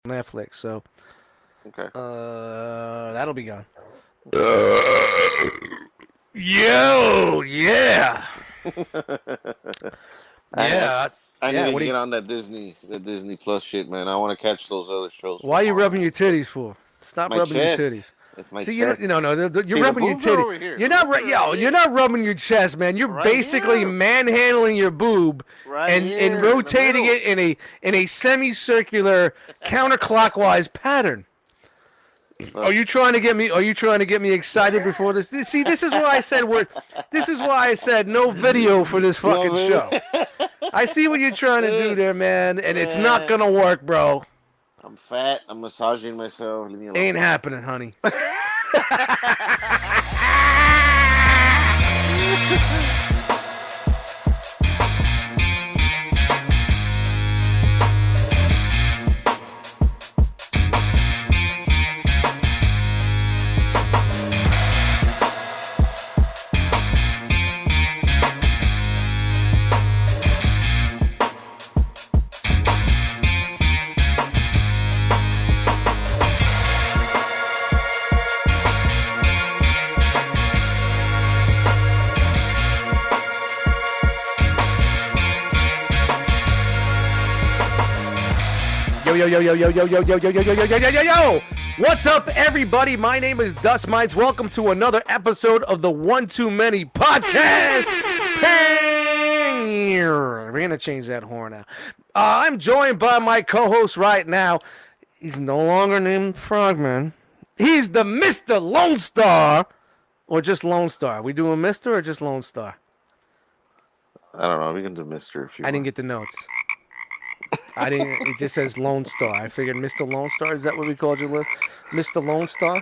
Netflix. So, Okay. that'll be gone. Yo, yeah, yeah, I yeah. need What to do you? get on that Disney Plus shit, man. I want to catch those other shows. Why are you rubbing your titties for? Stop My rubbing your chest. titties. It's my See, chest. you're See, the rubbing your boobs are titties. over here. You're The not, boobs are right you're here. not rubbing your chest, man. You're Right basically here. manhandling your boob and Here, in rotating the it in a semicircular counterclockwise pattern. Are you trying to get me? Are you trying to get me excited before this? See, this is why I said This is why I said no video for this fucking show. I see what you're trying to do there, man, and it's not gonna work, bro. I'm fat. I'm massaging myself. Leave me alone. Ain't happening, honey. Yo. What's up, everybody? My name is Dustmightz. Welcome to another episode of the One Too Many podcast. We're going to change that horn now. I'm joined by my co-host right now. He's no longer named Frogman. He's the Mr. Lone Star. Or just Lone Star. We doing Mr. or just Lone Star? I don't know. We can do Mr. if you I didn't get the notes. I didn't. It just says Lone Star. I figured Mr. Lone Star. Is that what we called you with? Mr. Lone Star?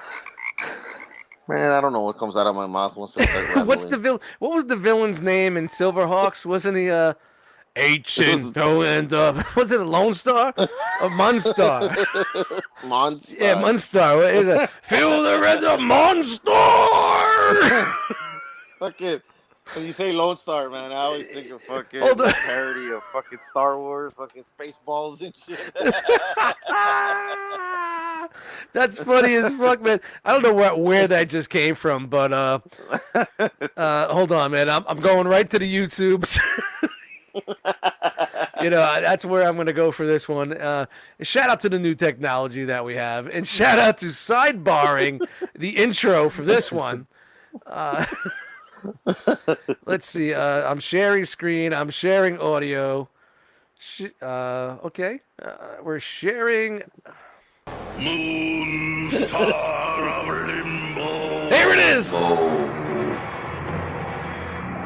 Man, I don't know what comes out of my mouth once I start What's the villain? What was the villain's name in Silverhawks? Wasn't he H and O and was it a Lone Star? A Munstar? Monster. Yeah, Munstar. What is it? Feel the red of Monster. Fuck it. When you say Lone Star, man, I always think of fucking parody of fucking Star Wars, fucking Spaceballs and shit. That's funny as fuck, man. I don't know where that just came from, but hold on, man. I'm going right to the YouTubes. That's where I'm going to go for this one. Shout out to the new technology that we have, and shout out to sidebarring the intro for this one. Let's see. I'm sharing screen. I'm sharing audio. Okay. We're sharing. Moon star of limbo. Here it is.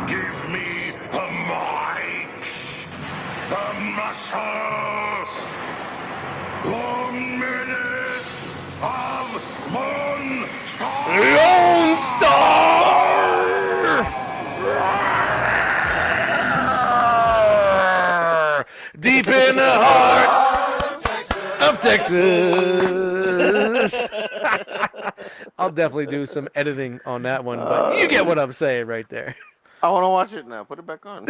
Give me the might, the muscle, long minutes of Moon Star. Lone Star. Deep in the heart of Texas. I'll definitely do some editing on that one, but you get what I'm saying right there. I want to watch it now. Put it back on.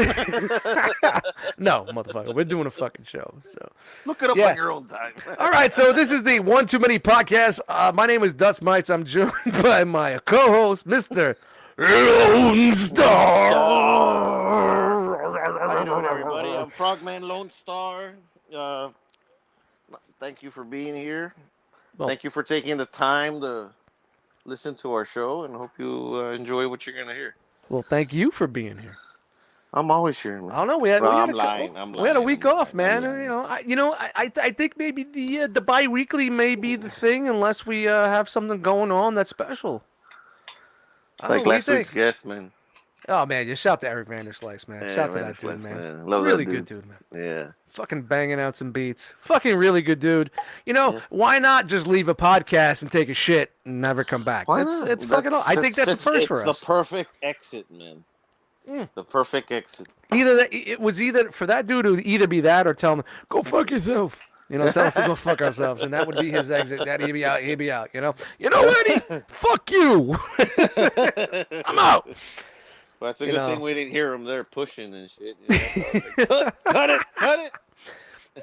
No, motherfucker. We're doing a fucking show. So Look it up on your own time. All right, so this is the One Too Many podcast. My name is Dustmightz. I'm joined by my co-host, Mr. Lone Star. How you doing, everybody? I'm Frogman Lone Star. Thank you for being here. Well, thank you for taking the time to listen to our show, and hope you enjoy what you're going to hear. Well, thank you for being here. I'm always here, man. I don't know. We had a week off, man. I think maybe the bi-weekly may be the thing, unless we have something going on that's special. Like last week's guest, man. Oh man, just shout to Eric Vanderslice, man. Yeah, shout to that dude, man. Love really that dude. Good dude, man. Yeah. Fucking banging out some beats. Fucking really good dude. Why not just leave a podcast and take a shit and never come back? Why not? It's fucking. I think that's a first for us. It's the perfect exit, man. The perfect exit. It was either for that dude to either be that or tell him go fuck yourself. Tell us to go fuck ourselves, and that would be his exit. That he'd be out. You know what? Fuck you. I'm out. Well, it's a good thing we didn't hear him there pushing and shit. Cut it.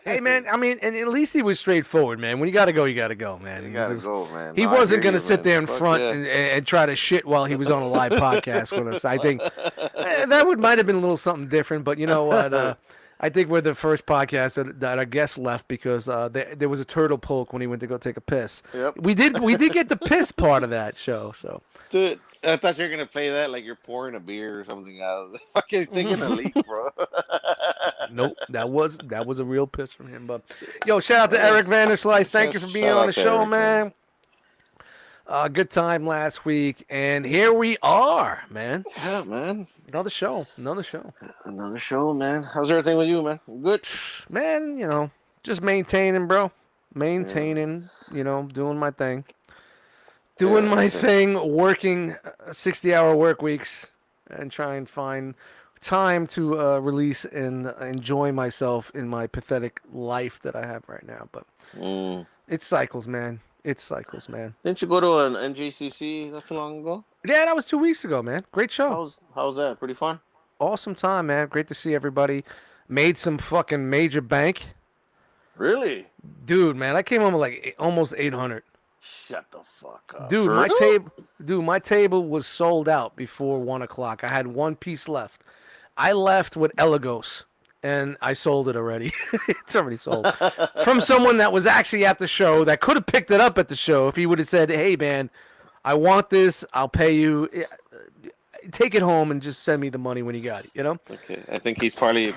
Hey, man, I mean, and at least he was straightforward, man. When you got to go, you got to go, man. You gotta go, man. He No, I wasn't hear going to you, sit man. there in Fuck front yeah. and try to shit while he was on a live podcast with us. I think that might have been a little something different, but you know what? I think we're the first podcast that our guest left because there was a turtle poke when he went to go take a piss. Yep. We did get the piss part of that show, so. Dude, I thought you were gonna play that like you're pouring a beer or something out. Fucking he's taking a leak, bro. Nope, that was a real piss from him. But yo, shout out to Eric Vanderslice. Thank you for being Shout on out the to show, Eric, man. Good time last week, and here we are, man. Yeah, man. Another show. Another show, man. How's everything with you, man? Good. Man, you know, just maintaining, bro. Maintaining, you know, doing my thing. Doing my thing, working 60-hour work weeks, and try and find time to release and enjoy myself in my pathetic life that I have right now. But it cycles, man. It cycles, man. Didn't you go to an NJCC not too long ago? Yeah, that was 2 weeks ago, man. Great show. How's that? Pretty fun? Awesome time, man. Great to see everybody. Made some fucking major bank. Really? Dude, man, I came home with like almost 800. Shut the fuck up. Dude, my table was sold out before 1 o'clock. I had one piece left. I left with Elagos, and I sold it already. It's already sold. From someone that was actually at the show that could have picked it up at the show if he would have said, hey, man, I want this. I'll pay you. Take it home and just send me the money when you got it, you know? Okay. I think he's probably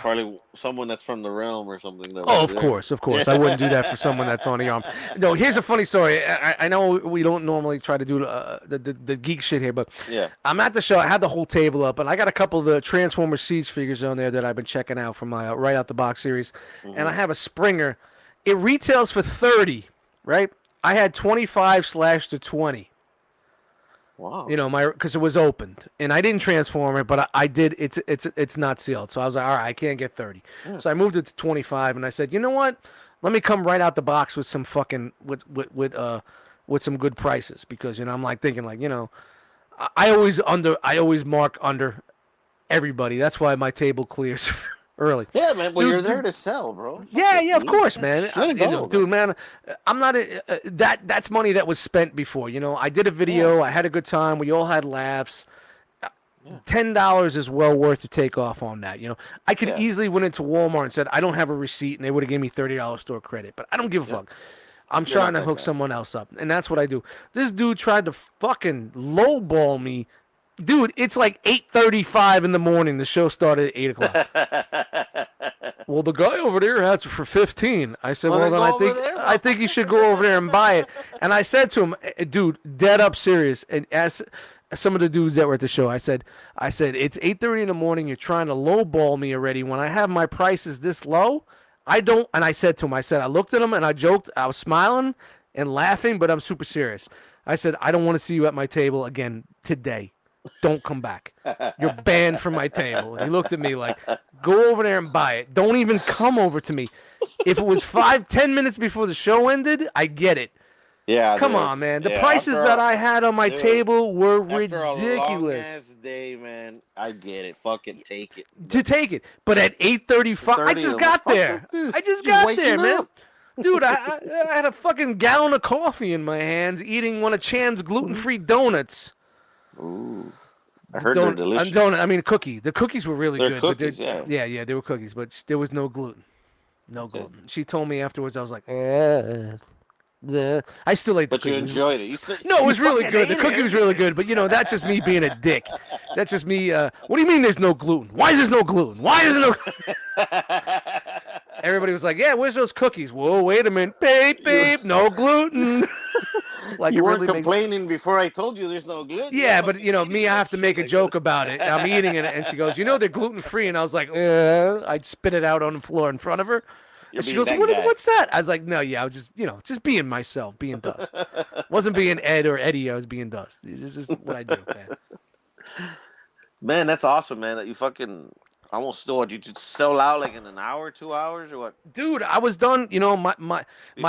someone that's from the realm or something. Of course. I wouldn't do that for someone that's on the arm. No, here's a funny story. I know we don't normally try to do the geek shit here, but yeah. I'm at the show. I had the whole table up, and I got a couple of the Transformers Siege figures on there that I've been checking out from my right out the box series. Mm-hmm. And I have a Springer. It retails for $30, right? I had 25/20. Wow. You know, because it was opened, and I didn't transform it, but I did. It's not sealed, so I was like, all right, I can't get 30. Yeah. So I moved it to 25, and I said, you know what? Let me come right out the box with some fucking with some good prices, because you know I'm like thinking like, you know, I always mark under everybody. That's why my table clears early. Yeah, man. Well, you're there to sell, bro. Yeah, of course, man. Dude, man, I'm not that's money that was spent before. You know, I did a video. I had a good time. We all had laughs. $10 is well worth to take off on that. You know, I could easily went into Walmart and said I don't have a receipt, and they would have given me $30 store credit. But I don't give a fuck. I'm trying to hook someone else up, and that's what I do. This dude tried to fucking lowball me. Dude, it's like 8:35 in the morning. The show started at 8 o'clock. Well, the guy over there has it for 15. I said, well then I think you should go over there and buy it. And I said to him, dude, dead up serious. And as some of the dudes that were at the show, I said, it's 8:30 in the morning. You're trying to lowball me already. When I have my prices this low, I don't. And I said to him, I looked at him and I joked. I was smiling and laughing, but I'm super serious. I said, I don't want to see you at my table again today. Don't come back. You're banned from my table. And he looked at me like, go over there and buy it. Don't even come over to me. If it was 5-10 minutes before the show ended, I get it. Yeah. Come on, man. The prices that I had on my table were ridiculous. After a long-ass day, man, I get it. Fucking take it. To take it. But at 8:35, I just got there. I just got there, man. Dude, I had a fucking gallon of coffee in my hands eating one of Chan's gluten-free donuts. Ooh, I heard they're delicious. Cookie. The cookies were really good. Cookies, yeah, they were cookies, but there was no gluten. No gluten. She told me afterwards, I was like, I still ate the cookie. But you enjoyed it. No, it was really good. The cookie was really good, but you know, that's just me being a dick. That's just me. What do you mean there's no gluten? Why is there no gluten? Why is there no? Everybody was like, yeah, where's those cookies? Whoa, wait a minute. Babe, no gluten. Like you weren't complaining before I told you there's no gluten. Yeah, but you know, me, I have to make a joke about it. I'm eating it, and she goes, you know, they're gluten-free. And I was like, I'd spit it out on the floor in front of her. And she goes, what's that? I was like, no, I was just being myself, being Dust. Wasn't being Ed or Eddie, I was being Dust. It's just what I do, man. Man, that's awesome, man, that you fucking almost stole it. You just sell out like in an hour, 2 hours, or what? Dude, I was done. You know, my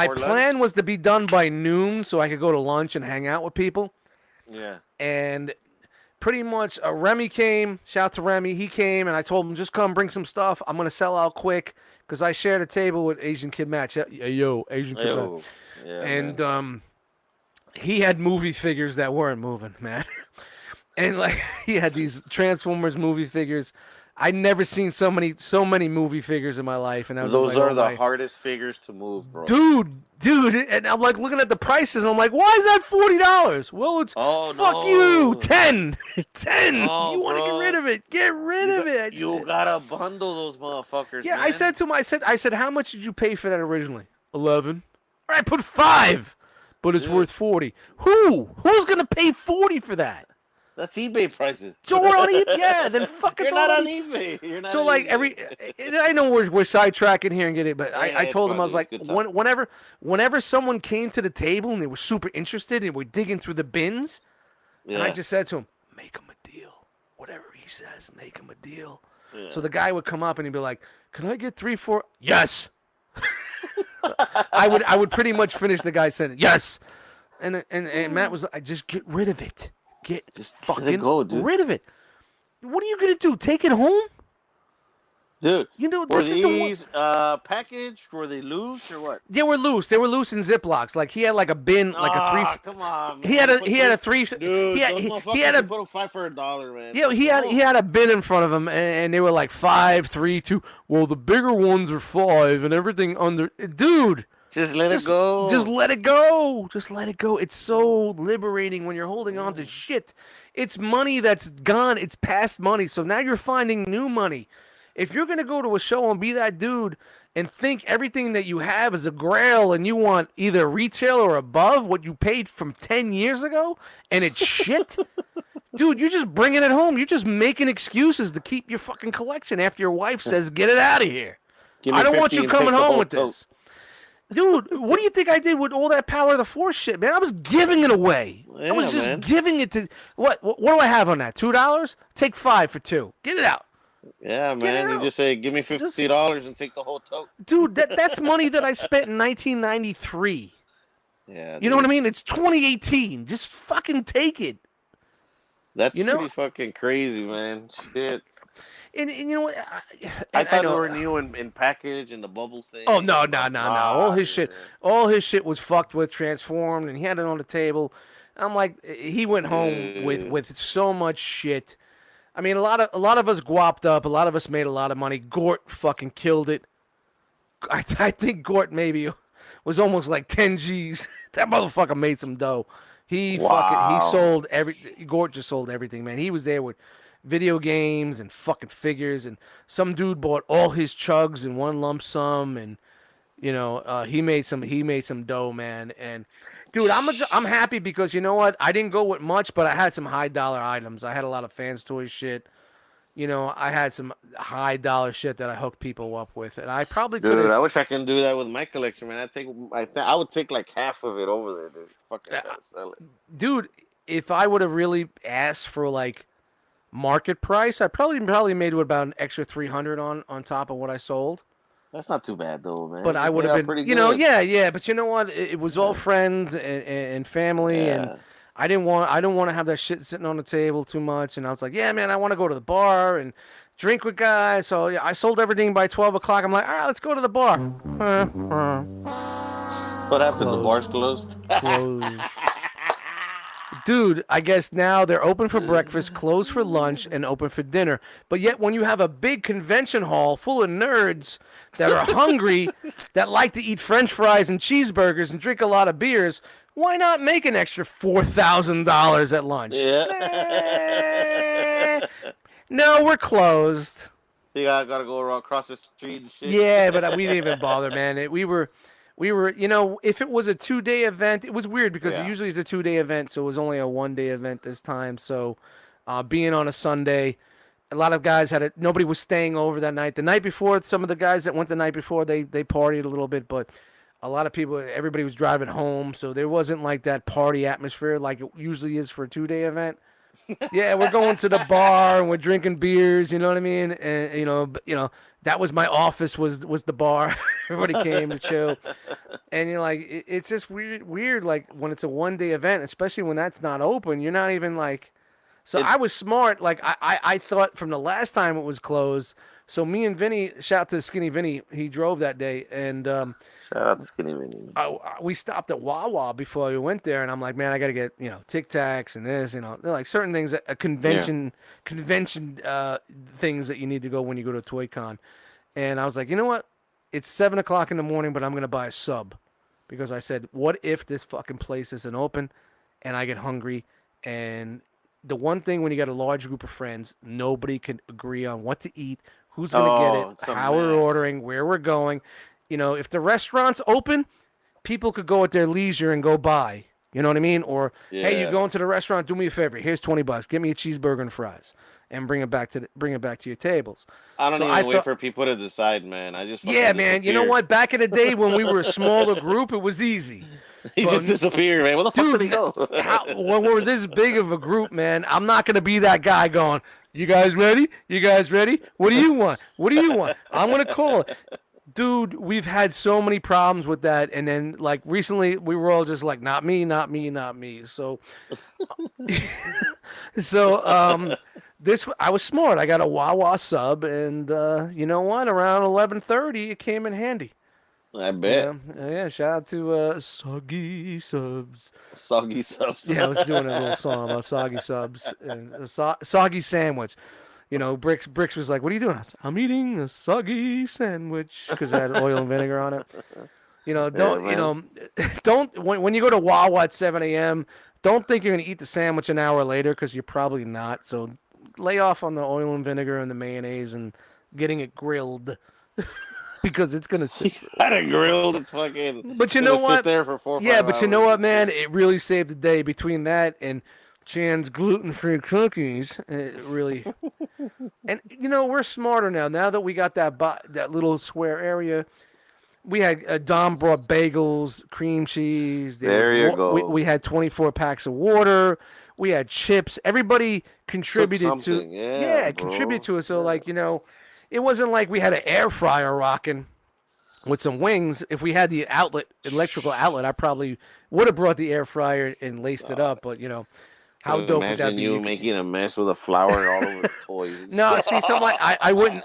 plan was to be done by noon so I could go to lunch and hang out with people. Yeah. And pretty much Remy came. Shout out to Remy. He came, and I told him, just come bring some stuff. I'm going to sell out quick. because I shared a table with Asian Kid Match. Yo, Asian Kid Match. Yeah, And he had movie figures that weren't moving, man. And like he had these Transformers movie figures. I'd never seen so many movie figures in my life, and I was those like, are the hardest figures to move, bro. Dude, and I'm like looking at the prices, and I'm like, why is that $40? Well, it's fuck you, 10. Oh, you want to get rid of it? Get rid of it. You gotta bundle those motherfuckers. Yeah, man. I said to him, I said, how much did you pay for that originally? 11. All right, put 5, but it's worth 40. Who's gonna pay 40 for that? That's eBay prices. So we're on eBay. Yeah, then fuck it. You're not on eBay. You're not. So on like eBay. I know we're sidetracking here and get it, but I told him, I was like, It's good whenever someone came to the table and they were super interested and we're digging through the bins, and I just said to him, make him a deal. Whatever he says, make him a deal. Yeah. So the guy would come up and he'd be like, can I get 3, 4? Yes. I would pretty much finish the guy's sentence. Yes. And Matt was like, just get rid of it. Just fucking let it go, dude. Rid of it. What are you gonna do? Take it home, dude? You know, were these packaged? Were they loose or what? They were loose. They were loose in Ziplocs. Like he had like a bin, like a 3. Come on, man. He had a 3. Dude, he had a put them 5 for $1, man. Yeah, he had a bin in front of him, and they were like 5, 3, 2. Well, the bigger ones are 5, and everything under. Dude. Just let it go. Just let it go. Just let it go. It's so liberating when you're holding on to shit. It's money that's gone. It's past money. So now you're finding new money. If you're going to go to a show and be that dude and think everything that you have is a grail and you want either retail or above what you paid from 10 years ago and it's shit, dude, you're just bringing it home. You're just making excuses to keep your fucking collection after your wife says, get it out of here. I don't want you coming home with this. Dude, what do you think I did with all that Power of the Force shit, man? I was giving it away. Yeah, I was just giving it to... What do I have on that? $2? Take 5 for 2. Get it out. Yeah, man. You just say, give me $50 and take the whole tote. Dude, that's money that I spent in 1993. Yeah. You know what I mean? It's 2018. Just fucking take it. That's pretty fucking crazy, man. Shit. And you know what? I thought they were new in package and the bubble thing. Oh no! All his shit was fucked with, transformed, and he had it on the table. I'm like, he went home with so much shit. I mean, a lot of us guapped up. A lot of us made a lot of money. Gort fucking killed it. I think Gort maybe was almost like 10 G's. That motherfucker made some dough. He sold Gort just sold everything, man. He was there with video games and fucking figures, and some dude bought all his chugs in one lump sum, and you know he made some dough, man. And dude, I'm happy because you know what, I didn't go with much, but I had some high dollar items. I had a lot of Fans Toys shit. You know, I had some high dollar shit that I hooked people up with, and I probably could. Dude, I wish I can do that with my collection, man. I would take like half of it over there, dude. Fucking gotta sell it, dude. If I would have really asked for like market price, I probably made about an extra 300 on top of what I sold. That's not too bad though, man. But I would have been, you know, yeah. But you know what? It was all friends and family, and I don't want to have that shit sitting on the table too much. And I was like, yeah, man, I want to go to the bar and drink with guys. So yeah, I sold everything by 12 o'clock. I'm like, all right, let's go to the bar. What happened? The bar's closed. Dude, I guess now they're open for breakfast, closed for lunch, and open for dinner. But yet when you have a big convention hall full of nerds that are hungry, that like to eat French fries and cheeseburgers and drink a lot of beers, why not make an extra $4,000 at lunch? Yeah. No, we're closed. You gotta go around across the street and shit. Yeah, but we didn't even bother, man. We were, you know, if it was a 2-day event, it was weird because usually it's a 2-day event, so it was only a 1-day event this time. So, being on a Sunday, a lot of guys nobody was staying over that night. The night before, some of the guys that went the night before, they partied a little bit, but a lot of people, everybody was driving home, so there wasn't like that party atmosphere like it usually is for a 2-day event. Yeah, we're going to the bar and we're drinking beers, you know what I mean? And you know, that was my office was the bar. Everybody came to chill. And you're like, it's just weird like when it's a 1-day event, especially when that's not open, you're not even like. So I was smart. Like I thought from the last time it was closed So me and Vinny, shout out to Skinny Vinny, he drove that day, and Shout out to Skinny Vinny. we stopped at Wawa before we went there, and I'm like, man, I got to get, Tic Tacs and this, they're like certain things, a convention things that you need to go when you go to Toy Con. And I was like, you know what? It's 7 o'clock in the morning, but I'm going to buy a sub. Because I said, what if this fucking place isn't open and I get hungry? And the one thing when you got a large group of friends, nobody can agree on what to eat, who's going to get it, how we're ordering, where we're going. If the restaurant's open, people could go at their leisure and go buy. You know what I mean? Or, hey, you going to the restaurant, do me a favor. Here's $20. Get me a cheeseburger and fries. And bring it back to your tables. I don't even wait for people to decide, man. I just man. Disappear. You know what? Back in the day when we were a smaller group, it was easy. He just disappeared, man. Where the fuck did he go? When we're this big of a group, man, I'm not gonna be that guy going, "You guys ready? You guys ready? What do you want? What do you want?" I'm gonna call it. Dude, we've had so many problems with that, and then like recently we were all just like, not me, not me, not me. So, I was smart. I got a Wawa sub, and you know what? Around 11:30, it came in handy. I bet. Yeah. Shout out to Soggy Subs. Soggy Subs. Yeah, I was doing a little song about Soggy Subs and a soggy sandwich. Bricks was like, "What are you doing?" I said, "I'm eating a soggy sandwich," because it had oil and vinegar on it. Don't when you go to Wawa at 7 a.m., don't think you're gonna eat the sandwich an hour later, because you're probably not. So lay off on the oil and vinegar and the mayonnaise and getting it grilled. Because it's gonna sit. Got it grilled. It's fucking. But you know what? Sit there for 4 or 5 Yeah, but hours. you know what, man? It really saved the day between that and Chan's gluten-free cookies. It really. And we're smarter now. Now that we got that little square area, we had Dom brought bagels, cream cheese. There you go. We had 24 packs of water. We had chips. Everybody contributed to. Yeah, contribute to it. So it wasn't like we had an air fryer rocking with some wings. If we had the electrical outlet, I probably would have brought the air fryer and laced it up. But how dope would that be? Imagine you making a mess with a flour all over the toys. No, see, something like I wouldn't.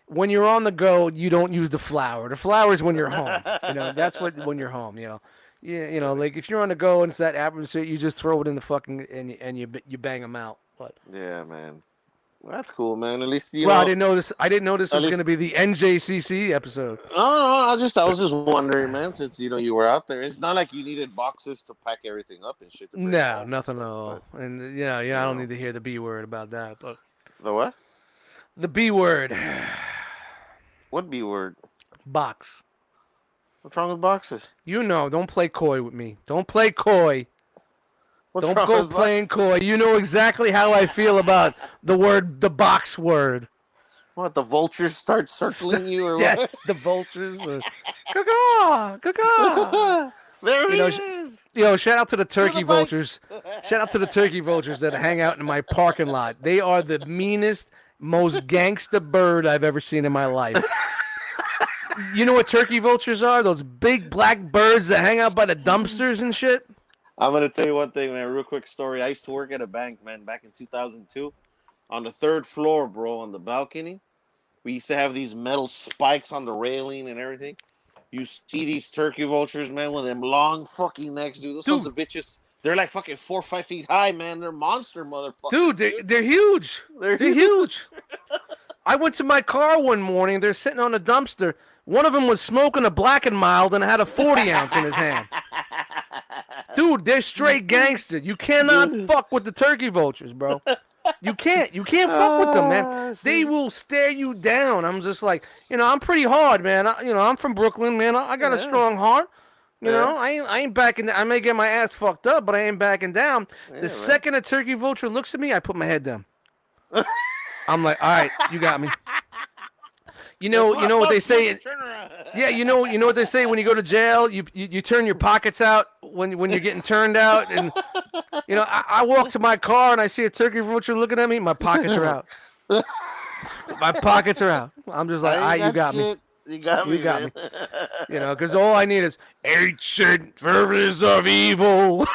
When you're on the go, you don't use the flour. The flour is when you're home. That's when you're home. Like if you're on the go and it's that atmosphere, you just throw it in the fucking and you bang them out. But yeah, man. Well, that's cool, man. At least I didn't know this. I didn't know this was going to be the NJCC episode. No. I was just wondering, man. Since you were out there, it's not like you needed boxes to pack everything up and shit. No, nothing at all. And I don't need to hear the B word about that. But the what? The B word. What B word? Box. What's wrong with boxes? Don't play coy with me. Don't play coy. What's Don't go playing coy. You know exactly how I feel about the box word. What, the vultures start circling you or what? Yes, the vultures. Caw, caw. There he is. Shout out to the turkey vultures. Shout out to the turkey vultures that hang out in my parking lot. They are the meanest, most gangster bird I've ever seen in my life. You know what turkey vultures are? Those big black birds that hang out by the dumpsters and shit? I'm going to tell you one thing, man. Real quick story. I used to work at a bank, man, back in 2002. On the 3rd floor, bro, on the balcony, we used to have these metal spikes on the railing and everything. You see these turkey vultures, man, with them long fucking necks, dude. Those sons of bitches, they're like fucking 4 or 5 feet high, man. They're monster motherfuckers. Dude, they're huge. They're huge. I went to my car one morning. They're sitting on a dumpster. One of them was smoking a Black and Mild and had a 40 ounce in his hand. Dude, they're straight gangster. You cannot fuck with the turkey vultures, bro. You can't fuck with them, man. They will stare you down. I'm just like, I'm pretty hard, man. I'm from Brooklyn, man. I got a strong heart. I ain't backing down. I may get my ass fucked up, but I ain't backing down. The second a turkey vulture looks at me, I put my head down. I'm like, all right, you got me. You know what they say. Yeah, you know what they say when you go to jail. You turn your pockets out when you're getting turned out, and I walk to my car and I see a turkey vulture looking at me. My pockets are out. My pockets are out. I'm just like, all right, you got me. You got me. Because all I need is ancient fervors of evil.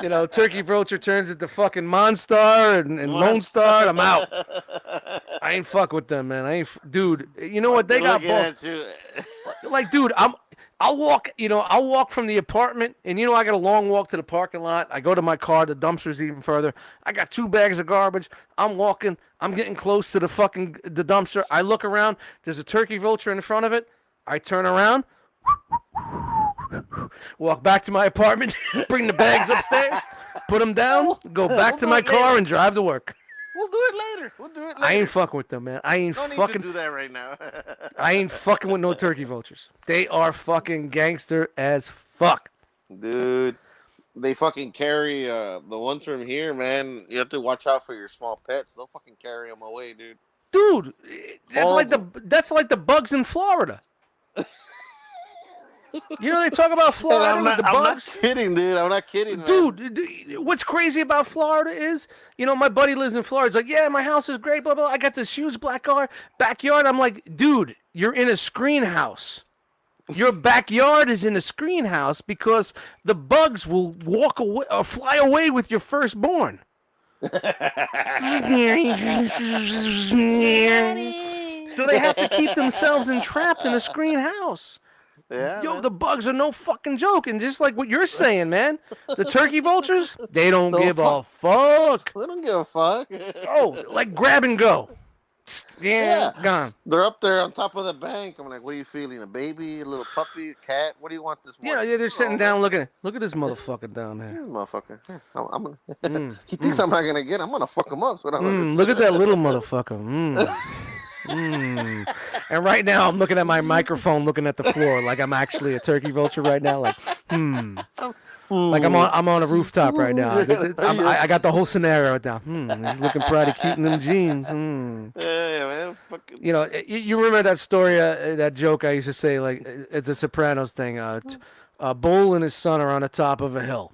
You know, Turkey Vulture turns into fucking Monstar and Lone Star, and I'm out. I ain't fuck with them, man. Dude. You know what? They got both. Like, dude, I'll walk from the apartment, and you know I got a long walk to the parking lot. I go to my car. The dumpster's even further. I got 2 bags of garbage. I'm walking. I'm getting close to the dumpster. I look around. There's a Turkey Vulture in front of it. I turn around. Walk back to my apartment, bring the bags upstairs, put them down, go back to my car, and drive to work. We'll do it later. I ain't fucking with them, man. Don't need to do that right now. I ain't fucking with no Turkey Vultures. They are fucking gangster as fuck. Dude, they fucking carry the ones from here, man. You have to watch out for your small pets. They'll fucking carry them away, dude. Dude, that's like the bugs in Florida. You know they talk about Florida with the bugs? I'm not kidding, dude. I'm not kidding, man. Dude, what's crazy about Florida is, you know, my buddy lives in Florida. He's like, yeah, my house is great, blah, blah. I got this huge backyard. I'm like, dude, you're in a screen house. Your backyard is in a screen house because the bugs will walk away or fly away with your firstborn. So they have to keep themselves entrapped in a screen house. Yeah, Yo, man. the bugs are no fucking joke. And just like what you're saying, man, the Turkey Vultures, they don't give a fuck. They don't give a fuck. Oh, like grab and go. Yeah, gone. They're up there on top of the bank. I'm like, what are you feeling? A baby, a little puppy, a cat? What do you want this morning? Yeah, they're sitting down looking. Look at this motherfucker down there. This motherfucker. I'm gonna, he thinks I'm not going to get him. I'm going to fuck him up. So Look at that little motherfucker. And right now, I'm looking at my microphone, looking at the floor, like I'm actually a Turkey Vulture right now. Like, like I'm on a rooftop right now. I got the whole scenario down. He's looking pretty cute in them jeans. Yeah, man. Fucking... You know, you remember that story, that joke I used to say, like it's a Sopranos thing. Bull and his son are on the top of a hill.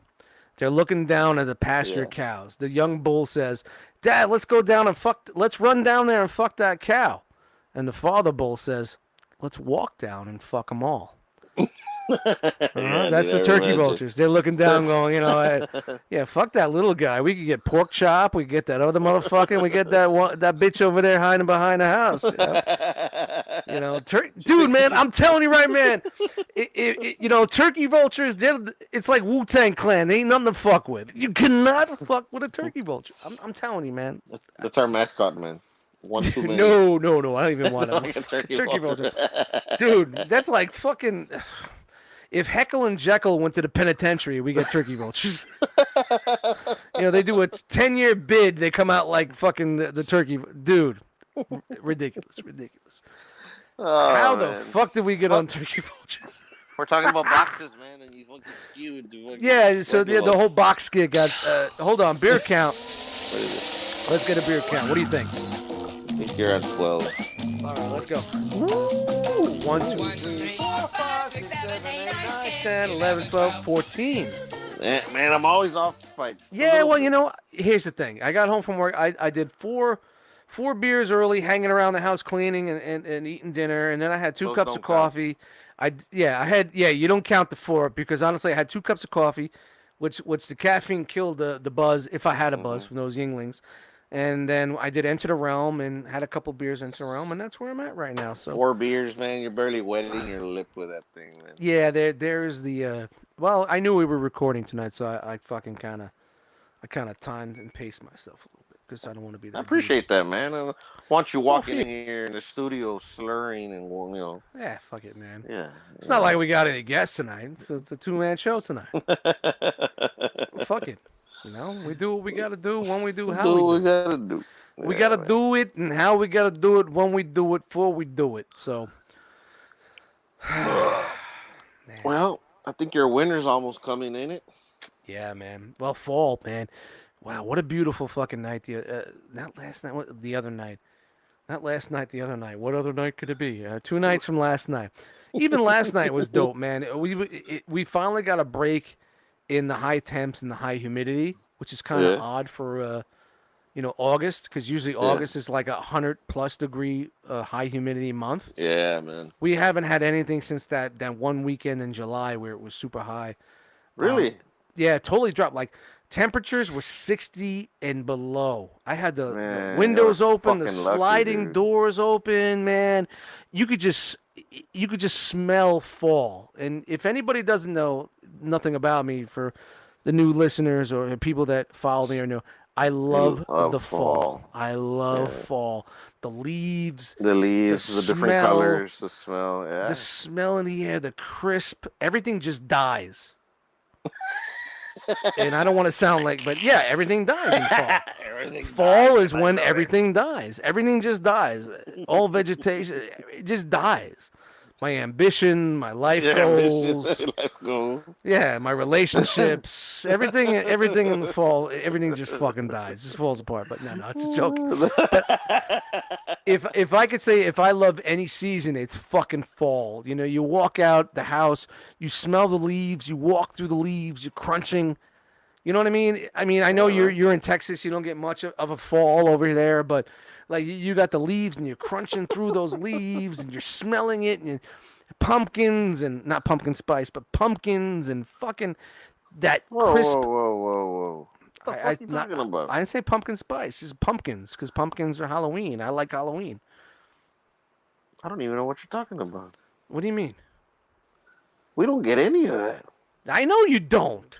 They're looking down at the pasture cows. The young bull says, "Dad, let's go down and let's run down there and fuck that cow." And the father bull says, "Let's walk down and fuck them all." That's the Turkey Vultures. They're looking down going, you know, yeah, fuck that little guy. We could get pork chop. We could get that other motherfucker. We get that bitch over there hiding behind the house. You know, dude, man, I'm telling you right, man. You know, Turkey Vultures, it's like Wu-Tang Clan. They ain't nothing to fuck with. You cannot fuck with a Turkey Vulture. I'm telling you, man. That's our mascot, man. One too many. No. I don't even want Like a Turkey Vulture. Dude, that's like fucking... If Heckle and Jekyll went to the penitentiary, we get Turkey Vultures. You know, they do a 10-year bid. They come out like fucking the turkey. Dude, ridiculous. Oh, How man. the fuck did we get on Turkey Vultures? We're talking about boxes, man, and you fucking skewed. Yeah, so the whole box skit got... hold on, beer count. What is Let's get a beer count. What do you think? it? I think you're at 12. All right, let's go. Woo! 1, 2, 3, 4, 5, 6, 7, 8, 9, 10, 11, 12, 14. Man, I'm always off fights. Yeah, well, you know, here's the thing. I got home from work. I did four beers early, hanging around the house cleaning and eating dinner, and then I had 2 cups of coffee. You don't count the 4 because honestly I had 2 cups of coffee, which the caffeine killed the buzz if I had a buzz from those Yinglings. And then I did Enter the Realm and had a couple beers Enter the Realm, and that's where I'm at right now. So 4 beers, man. You're barely wetting your lip with that thing, man. Yeah, there's the well, I knew we were recording tonight, so I fucking kind of timed and paced myself a little bit because I don't want to be that. I appreciate that, man. I want you walking in here in the studio slurring and, you know. Yeah, fuck it, man. Yeah. It's not like we got any guests tonight. It's a 2-man show tonight. Fuck it. You know, we do what we gotta do when we do how we do. We gotta do. We gotta do it, and how we gotta do it when we do it, before we do it. So, well, I think your winter's almost coming, ain't it? Yeah, man. Well, fall, man. Wow, what a beautiful fucking night. Not last night, the other night. Not last night, the other night. What other night could it be? 2 nights from last night. Even last night was dope, man. We finally got a break in the high temps and the high humidity, which is kind of odd for August, because usually August is like 100+ degree high humidity month. Yeah, man. We haven't had anything since that one weekend in July where it was super high. Really? Yeah, it totally dropped. Like temperatures were 60 and below. I had the Man, windows you're open, the fucking lucky, sliding dude. doors open, man. You could just smell fall. And if anybody doesn't know nothing about me, for the new listeners or people that follow me or know, I You love love the fall. fall. I love Yeah. fall. The leaves, The the leaves, the different smell, colors, the smell. the Yeah. smell in the air, the crisp, everything just dies. And I don't want to sound like, but yeah, everything dies in fall. Everything Fall dies, is and I when love it. everything dies. Everything just dies. All vegetation, it just dies. My ambition, my life Your goals, ambitions, life goals. yeah, my relationships, everything in the fall, everything just fucking dies, just falls apart. But no, it's a joke. But if I could say if I love any season, it's fucking fall. You know, you walk out the house, you smell the leaves, you walk through the leaves, you're crunching. You know what I mean? I mean, I know Yeah, man. you're in Texas, you don't get much of a fall over there, but like you got the leaves and you're crunching through those leaves and you're smelling it and pumpkins and not pumpkin spice, but pumpkins and fucking that Whoa, crisp. whoa. What the fuck you Not, talking about? I didn't say pumpkin spice, just pumpkins because pumpkins are Halloween. I like Halloween. I don't even know what you're talking about. What do you mean? We don't get any of that. I know you don't.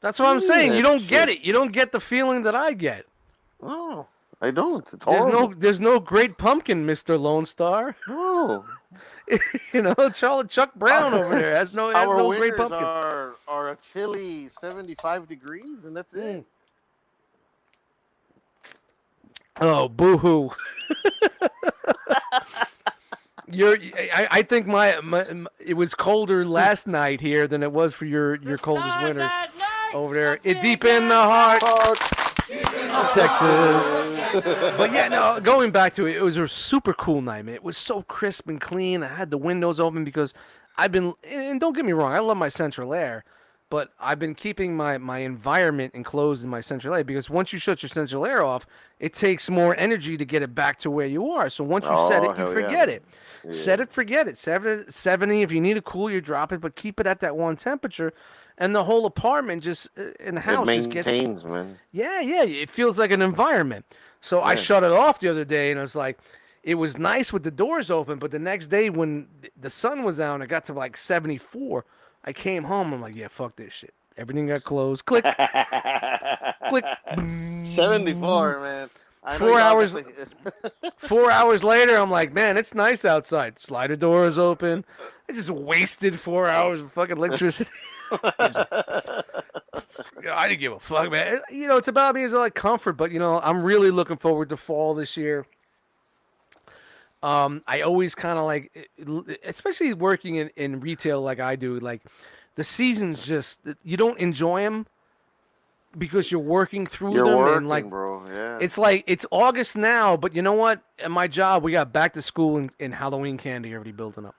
That's what I'm Any of saying. You that don't get shit. it. You don't get the feeling that I get. No, I don't. It's There's horrible. there's no great pumpkin, Mr. Lone Star. No. You know, Chuck Brown over there has no Our great winters pumpkin. are a chilly 75 degrees, and that's it. Oh, boo-hoo. I think my it was colder last night here than it was for your coldest winter over there. It deep in the heart of Texas. But yeah, no, going back to it, it was a super cool night, man. It was so crisp and clean. I had the windows open because and don't get me wrong, I love my central air, but I've been keeping my environment enclosed in my central air because once you shut your central air off, it takes more energy to get it back to where you are. So once you set it, you hell yeah. forget it. Yeah. Set it, forget it. 70, if you need to cool, you drop it, but keep it at that one temperature. And the whole apartment just in the house It just gets maintains, man. yeah, it feels like an environment. So I Yeah. shut it off the other day, and I was like, it was nice with the doors open, but the next day when the sun was out and it got to like 74, I came home. I'm like, yeah, fuck this shit. Everything got closed. Click, click. 74, man. I know 4 you hours. obviously- 4 hours later, I'm like, man, it's nice outside. Slider doors open. I just wasted 4 hours of fucking electricity. I didn't give a fuck, man. You know, it's about me. It's like comfort, but you know, I'm really looking forward to fall this year. I always kind of like, especially working in retail like I do. Like, the seasons just you don't enjoy them because you're working through You're them, working, and like bro. Yeah. it's like it's August now, but you know what? At my job, we got back to school and Halloween candy already building up.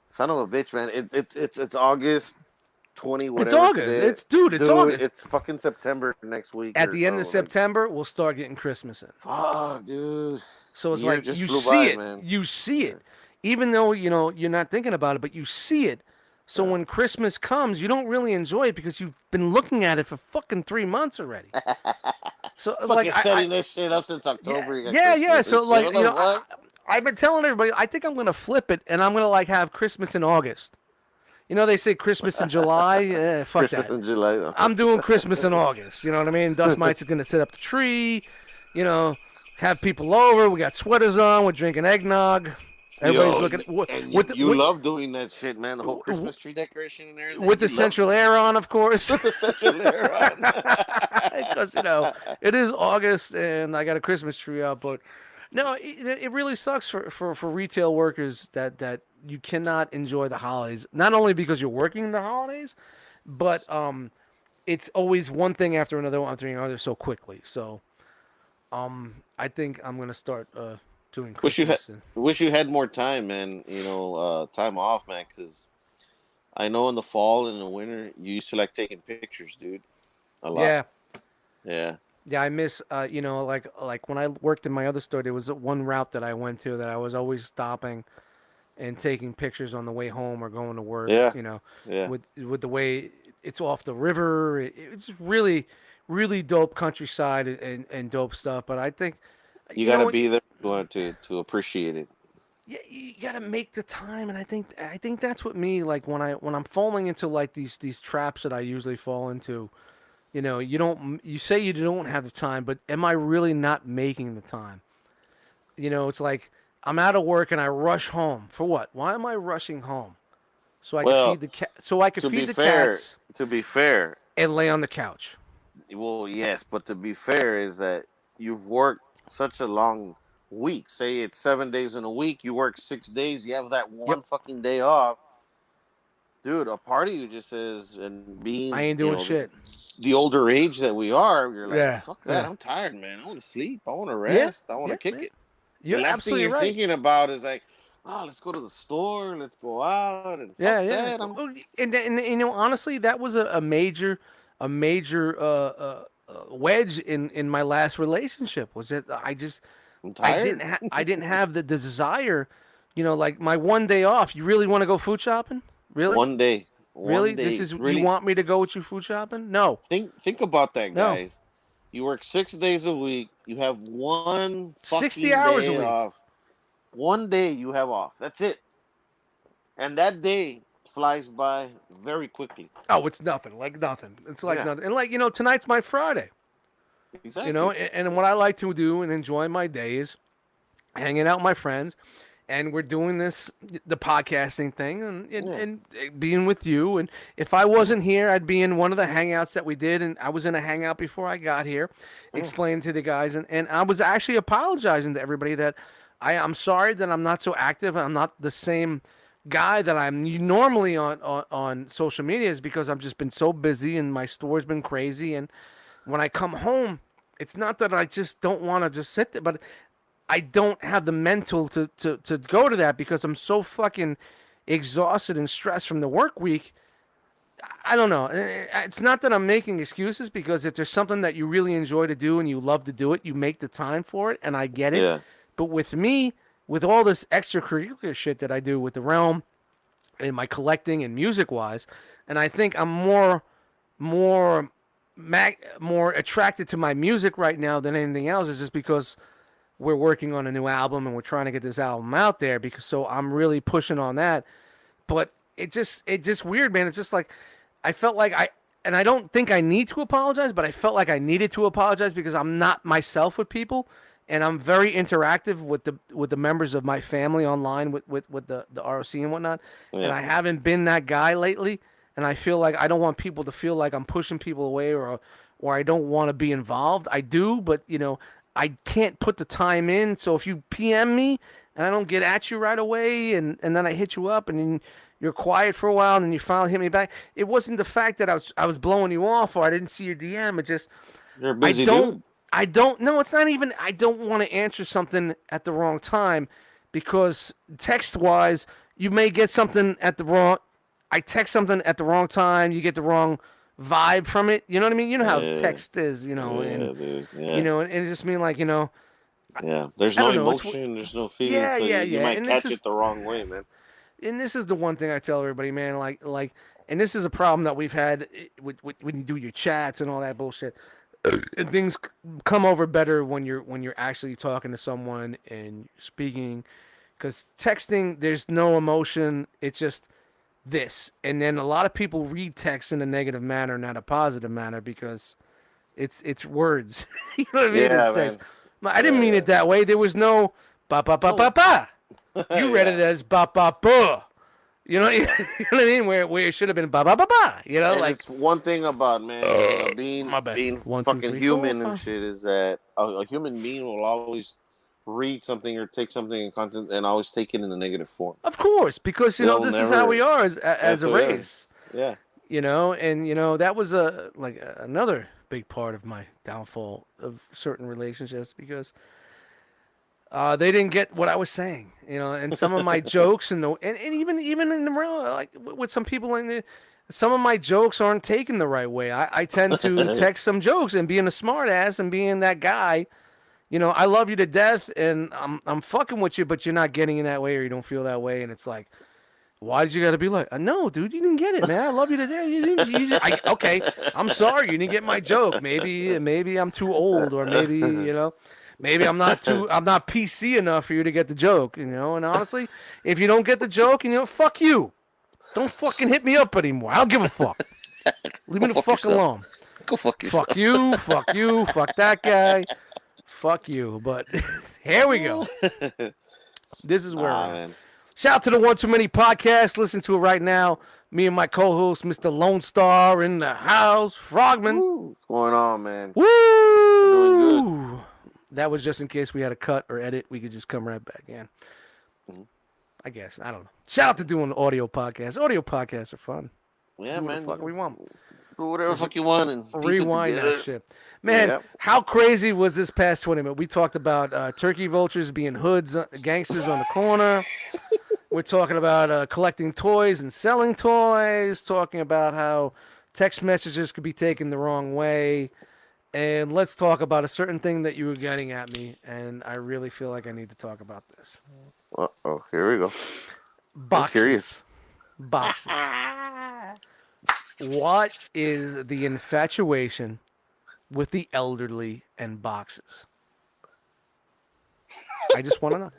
Son of a bitch, man. It's August 20, whatever. It's August. today. It's August. It's fucking September next week. At or the end of so, like, September, we'll start getting Christmas in. fuck, dude. So it's Year like just you flew see by, it. man. You see it. Even though, you know, you're not thinking about it, but you see it. So when Christmas comes, you don't really enjoy it because you've been looking at it for fucking 3 months already. So Fucking like setting this shit up since October. You got yeah. Christmas So and like, shit. you know, What the fuck? I've been telling everybody, I think I'm gonna flip it and I'm gonna like have Christmas in August. You know, they say Christmas in July. Fuck Christmas that. in July. Though. I'm doing Christmas in August. You know what I mean? Dustmightz is gonna set up the tree. You know, have people over. We got sweaters on. We're drinking eggnog. Everybody's Yo, looking and with the, you with, love doing that shit, man. The whole Christmas tree decoration and everything. with the You love central air on, of course. With the central air on. Because you know it is August and I got a Christmas tree out, but no, it really sucks for retail workers that you cannot enjoy the holidays. Not only because you're working the holidays, but it's always one thing after another so quickly. So I think I'm gonna start doing Christmas. Wish you had more time, man. You know, time off, man. Because I know in the fall and the winter you used to like taking pictures, dude. A lot. Yeah. Yeah, I miss, you know, like when I worked in my other store, there was one route that I went to that I was always stopping and taking pictures on the way home or going to work. Yeah. You know, Yeah. with the way it's off the river. It's really, really dope countryside and dope stuff. But I think You know got to what? be there to appreciate it. Yeah, you gotta make the time, and I think that's what me like when I'm falling into like these traps that I usually fall into. You say you don't have the time, but am I really not making the time? It's like I'm out of work and I rush home for what? Why am I rushing home? So I could Well, feed the cat. So I could to feed be the fair, cats to be fair, and lay on the couch. well, yes, but to be fair is that you've worked such a long week. Say it's 7 days in a week. You work 6 days. You have that Yep, one fucking day off, dude. A part of you just says, and I being, ain't doing shit. the older age that we are, you're like, Yeah, fuck that. yeah, I'm tired, man. I want to sleep. I want to yeah, rest. I want yeah, to kick man. it. The You're last thing absolutely you're right. thinking about is like, oh, let's go to the store. Let's go out and fuck Yeah, yeah. that. I'm And honestly, that was a major wedge in my last relationship. Was that I'm tired. I didn't have the desire, like my one day off. You really want to go food shopping? Really? One day, Really? one This day. is you Really want me to go with you food shopping? No, think about that, no. guys. You work 6 days a week. You have one 60 fucking hours a day week. off. One day you have off. That's it. And that day flies by very quickly. Oh, it's nothing. Like nothing. It's like Yeah, nothing. And like, tonight's my Friday. exactly. And what I like to do and enjoy my day is hanging out with my friends, and we're doing the podcasting thing, Yeah, and being with you. And if I wasn't here, I'd be in one of the hangouts that we did, and I was in a hangout before I got here, yeah, explaining to the guys, and I was actually apologizing to everybody that I'm sorry that I'm not so active. I'm not the same guy that I'm normally on social media, is because I've just been so busy and my store's been crazy. And when I come home, it's not that I just don't want to just sit there, but I don't have the mental to go to that because I'm so fucking exhausted and stressed from the work week. I don't know. It's not that I'm making excuses, because if there's something that you really enjoy to do and you love to do it, you make the time for it, and I get it. yeah. But with me, with all this extracurricular shit that I do with the realm and my collecting and music wise, and I think I'm more attracted to my music right now than anything else, is just because we're working on a new album and we're trying to get this album out there, because so I'm really pushing on that. But it just weird, man. It's just like I felt like I don't think I need to apologize, but I felt like I needed to apologize because I'm not myself with people, and I'm very interactive with the members of my family online with the ROC and whatnot, and Yeah. I haven't been that guy lately, and I feel like I don't want people to feel like I'm pushing people away, or I don't want to be involved. I do, but I can't put the time in. So if you PM me and I don't get at you right away, and then I hit you up and then you're quiet for a while and then you finally hit me back, it wasn't the fact that I was blowing you off or I didn't see your DM. It just You're a I busy don't dude. I don't no, it's not even I don't want to answer something at the wrong time, because text wise you may get something at the wrong I text something at the wrong time, you get the wrong vibe from it. You know what I mean? You know how Yeah, text is, yeah, and dude. Yeah, and it just mean like, yeah. There's I no don't know. emotion. There's no feeling. Yeah, So yeah, you yeah. might And this catch is it the wrong way, man. and this is the one thing I tell everybody, man. And this is a problem that we've had when you do your chats and all that bullshit. And things come over better when you're actually talking to someone and speaking, because texting, there's no emotion. It's just this, and then a lot of people read text in a negative manner, not a positive manner, because it's words. You know what I mean? It's Yeah, text. man. I didn't Yeah, mean yeah. it that way. There was no ba ba ba ba ba. You read Yeah. it as ba ba ba. You know, you know what I mean? Where it should have been ba ba ba ba. And Like it's one thing about, man, being my bad. being 1, 2, fucking 3, 4, human and 5. shit is that a human being will always read something or take something in content and always take it in a negative form. Of course, because They'll this is how we never. are as That's a what it is. race. Yeah. And that was another big part of my downfall of certain relationships, because they didn't get what I was saying, and some of my jokes and even in the real, like with some people some of my jokes aren't taken the right way. I tend to text some jokes and being a smart ass and being that guy. I love you to death and I'm fucking with you, but you're not getting in that way or you don't feel that way, and it's like, Why did you got to be like, no, dude, you didn't get it, man. I love you to death. Okay, I'm sorry, you didn't get my joke. Maybe I'm too old, or maybe maybe I'm not PC enough for you to get the joke, And honestly, if you don't get the joke, fuck you. Don't fucking hit me up anymore. I don't give a fuck. Leave me the fuck alone. Go fuck yourself. Fuck you. Fuck you. Fuck that guy. Fuck you. But here we go. This is where we're at. Man. Shout out to the One Too Many podcast. Listen to it right now. Me and my co-host, Mr. Lone Star, in the house. Frogman. What's going on, man? Woo! Doing good. That was just in case we had a cut or edit. We could just come right back in. Mhm. I guess. I don't know. Shout out to doing audio podcasts. Audio podcasts are fun. Yeah, Do what man. the fuck we want. Do whatever the fuck you want and piece it Rewind together. that shit. Man, Yep. how crazy was this past tournament? We talked about turkey vultures being hoods, gangsters on the corner. We're talking about collecting toys and selling toys. Talking about how text messages could be taken the wrong way. And let's talk about a certain thing that you were getting at me. And I really feel like I need to talk about this. Uh-oh, here we go. Boxes. I'm curious. Boxes. What is the infatuation with the elderly and boxes? I just want to know.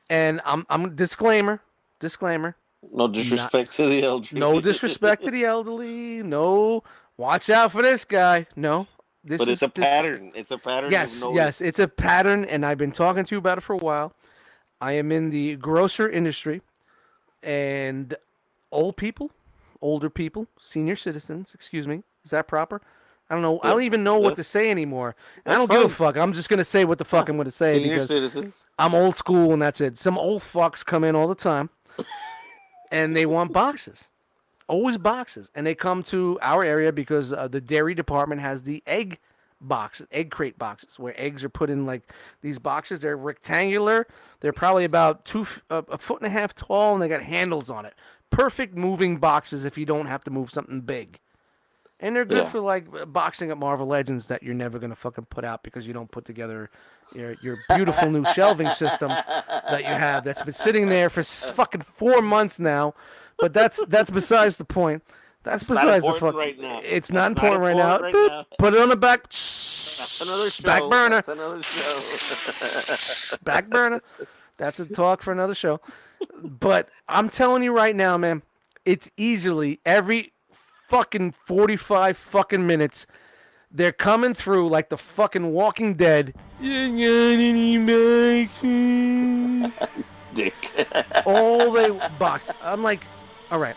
And I'm disclaimer. No disrespect to the elderly. No disrespect to the elderly. No, watch out for this guy. No, But it's a pattern. It's a pattern. Yes, it's a pattern, and I've been talking to you about it for a while. I am in the grocer industry, and older people, senior citizens, excuse me, is that proper? I don't know. I don't even know what to say anymore. And I don't give a fuck. I'm just going to say what the fuck I'm going to say Senior because citizens. I'm old school and that's it. Some old fucks come in all the time and they want boxes. Always boxes. And they come to our area because the dairy department has the egg crate boxes where eggs are put in like these boxes. They're rectangular. They're probably about a foot and a half tall and they got handles on it. Perfect moving boxes if you don't have to move something big. And they're good for like boxing up Marvel Legends that you're never gonna fucking put out because you don't put together your beautiful new shelving system that you have that's been sitting there for fucking 4 months now. But that's besides the point. That's besides the fuck. Right now. It's not important right now. Boop, put it on the back. That's another show. Back burner. That's another show. Back burner. That's a talk for another show. But I'm telling you right now, man, it's easily every fucking 45 fucking minutes they're coming through like the fucking Walking Dead. Dick. All they box. I'm like, all right.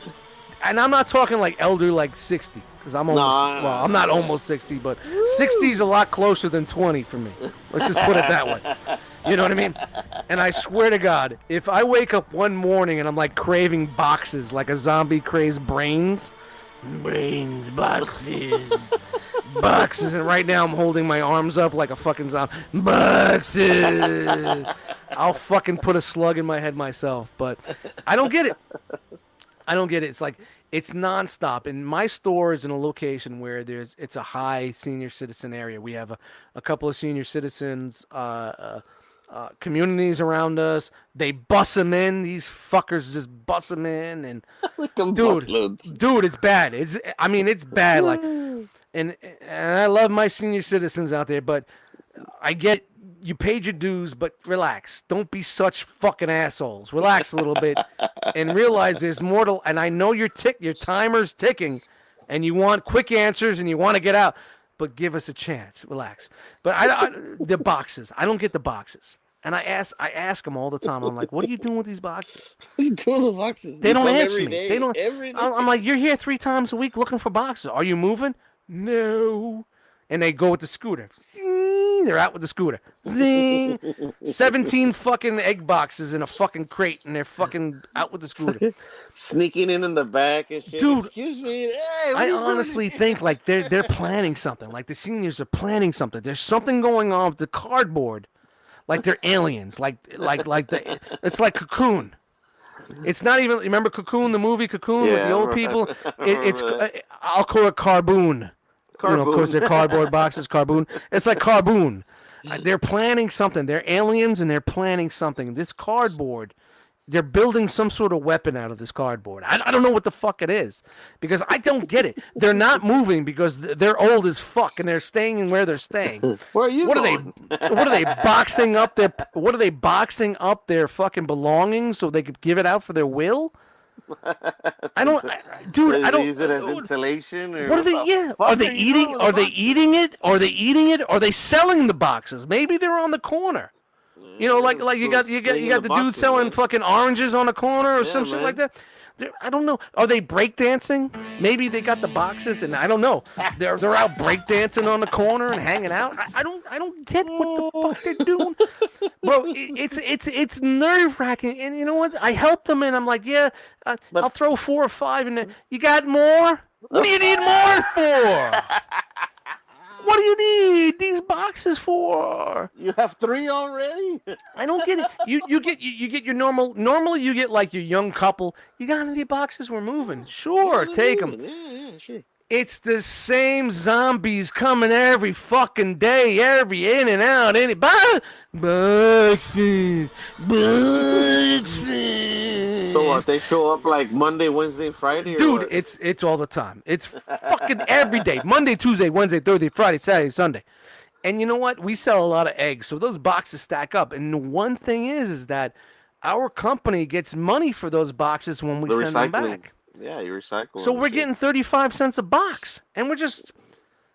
And I'm not talking like elder like 60 because I'm almost I'm not almost 60, but 60 is a lot closer than 20 for me. Let's just put it that way. You know what I mean? And I swear to God, if I wake up one morning and I'm like craving boxes like a zombie crazed brains, boxes, and right now I'm holding my arms up like a fucking zombie. Boxes. I'll fucking put a slug in my head myself, but I don't get it. It's like it's nonstop. And my store is in a location where it's a high senior citizen area. We have a couple of senior citizens communities around us. They bus them in. These fuckers just bus them in, and dude, it's bad. It's bad. Like, and I love my senior citizens out there, but I get you paid your dues, but relax. Don't be such fucking assholes. Relax a little bit and realize there's more to. And I know your timer's ticking, and you want quick answers and you want to get out, but give us a chance. Relax. But the boxes. I don't get the boxes. And I ask them all the time. I'm like, what are you doing with these boxes? What are you doing with the boxes? They don't answer me. Day, they don't. Every day. I'm like, you're here 3 times a week looking for boxes. Are you moving? No. And they go with the scooter. Zing, they're out with the scooter. Zing. 17 fucking egg boxes in a fucking crate, and they're fucking out with the scooter. Sneaking in the back and shit. Dude, excuse me. Hey, I honestly think like they're planning something. Like the seniors are planning something. There's something going on with the cardboard. Like they're aliens. It's like Cocoon. It's not even. Remember Cocoon, the movie Cocoon with the old people? I'll call it Carboon. You know, of course, they're cardboard boxes. Carboon. It's like Carboon. They're planning something. They're aliens and they're planning something. This cardboard They're building some sort of weapon out of this cardboard. I don't know what the fuck it is because I don't get it. They're not moving because they're old as fuck and they're staying in where they're staying. Where are you going? What are they boxing up their? What are they boxing up their fucking belongings so they could give it out for their will? I don't, dude. I don't use it as insulation. Or what are they? Yeah, are they eating? Are they eating it? Are they eating it? Are they selling the boxes? Maybe they're on the corner. You know, like you got the dude selling fucking oranges on the corner or some shit like that. I don't know. Are they breakdancing? Maybe they got the boxes, and I don't know. They're out breakdancing on the corner and hanging out. I don't get what the fuck they're doing, bro. It's nerve wracking. And you know what? I helped them, and I'm like, yeah, I'll throw 4 or 5 in there. You got more? What do you need more for? What do you need these boxes for? You have 3 already? I don't get it. You get your normal. Normally you get like your young couple. You got any boxes? We're moving. Sure, take them. Yeah, sure. It's the same zombies coming every fucking day, every in and out, boxes. So what? They show up like Monday, Wednesday, Friday? Dude, or what? it's all the time. It's fucking every day. Monday, Tuesday, Wednesday, Thursday, Friday, Saturday, Sunday. And you know what? We sell a lot of eggs, so those boxes stack up. And the one thing is that our company gets money for those boxes when we send them back. Yeah, you recycle. So we're getting 35 cents a box. And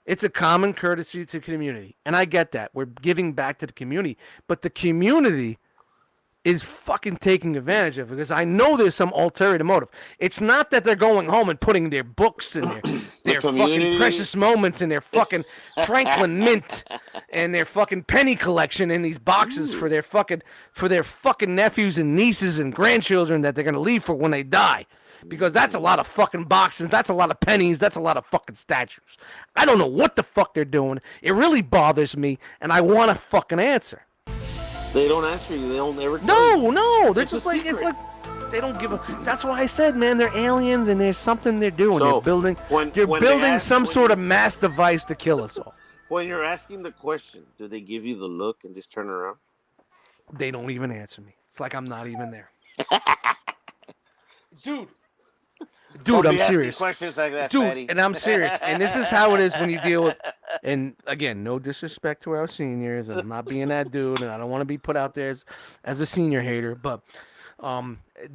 it's a common courtesy to the community. And I get that. We're giving back to the community. But the community is fucking taking advantage of it because I know there's some ulterior motive. It's not that they're going home and putting their books in their fucking precious moments in their fucking Franklin Mint and their fucking penny collection in these boxes for their fucking nephews and nieces and grandchildren that they're gonna leave for when they die. Because that's a lot of fucking boxes, that's a lot of pennies, that's a lot of fucking statues. I don't know what the fuck they're doing. It really bothers me, and I want a fucking answer. They don't answer you. They don't ever tell you. No. They're just like, it's like, they don't give a. That's why I said, man, they're aliens, and there's something they're doing. So, they're building some sort of mass device to kill us all. When you're asking the question, do they give you the look and just turn around? They don't even answer me. It's like I'm not even there. Dude, I'm serious. Questions like that, dude, fatty. And I'm serious. And this is how it is when you deal with. And again, no disrespect to our seniors. I'm not being that dude, and I don't want to be put out there as a senior hater. But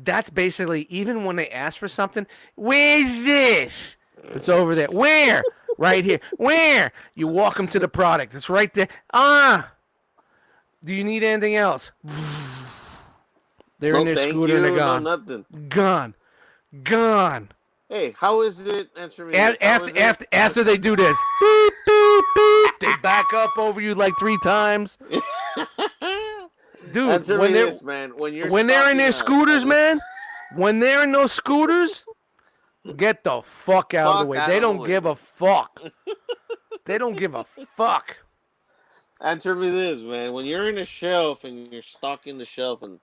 that's basically even when they ask for something. Where's this? It's over there. Where? Right here. Where? You walk them to the product. It's right there. Do you need anything else? They're in their scooter and they're gone. No, nothing. Gone. Hey, how is it? Answer me. After they do this, beep, beep, beep, they back up over you like 3 times. Dude, Answer when me they're this, man. When they're in their scooters, man, when they're in those scooters, get the fuck out of the way. They don't give a fuck. They don't give a fuck. Answer me this, man. When you're in a shelf and you're stocking the shelf, and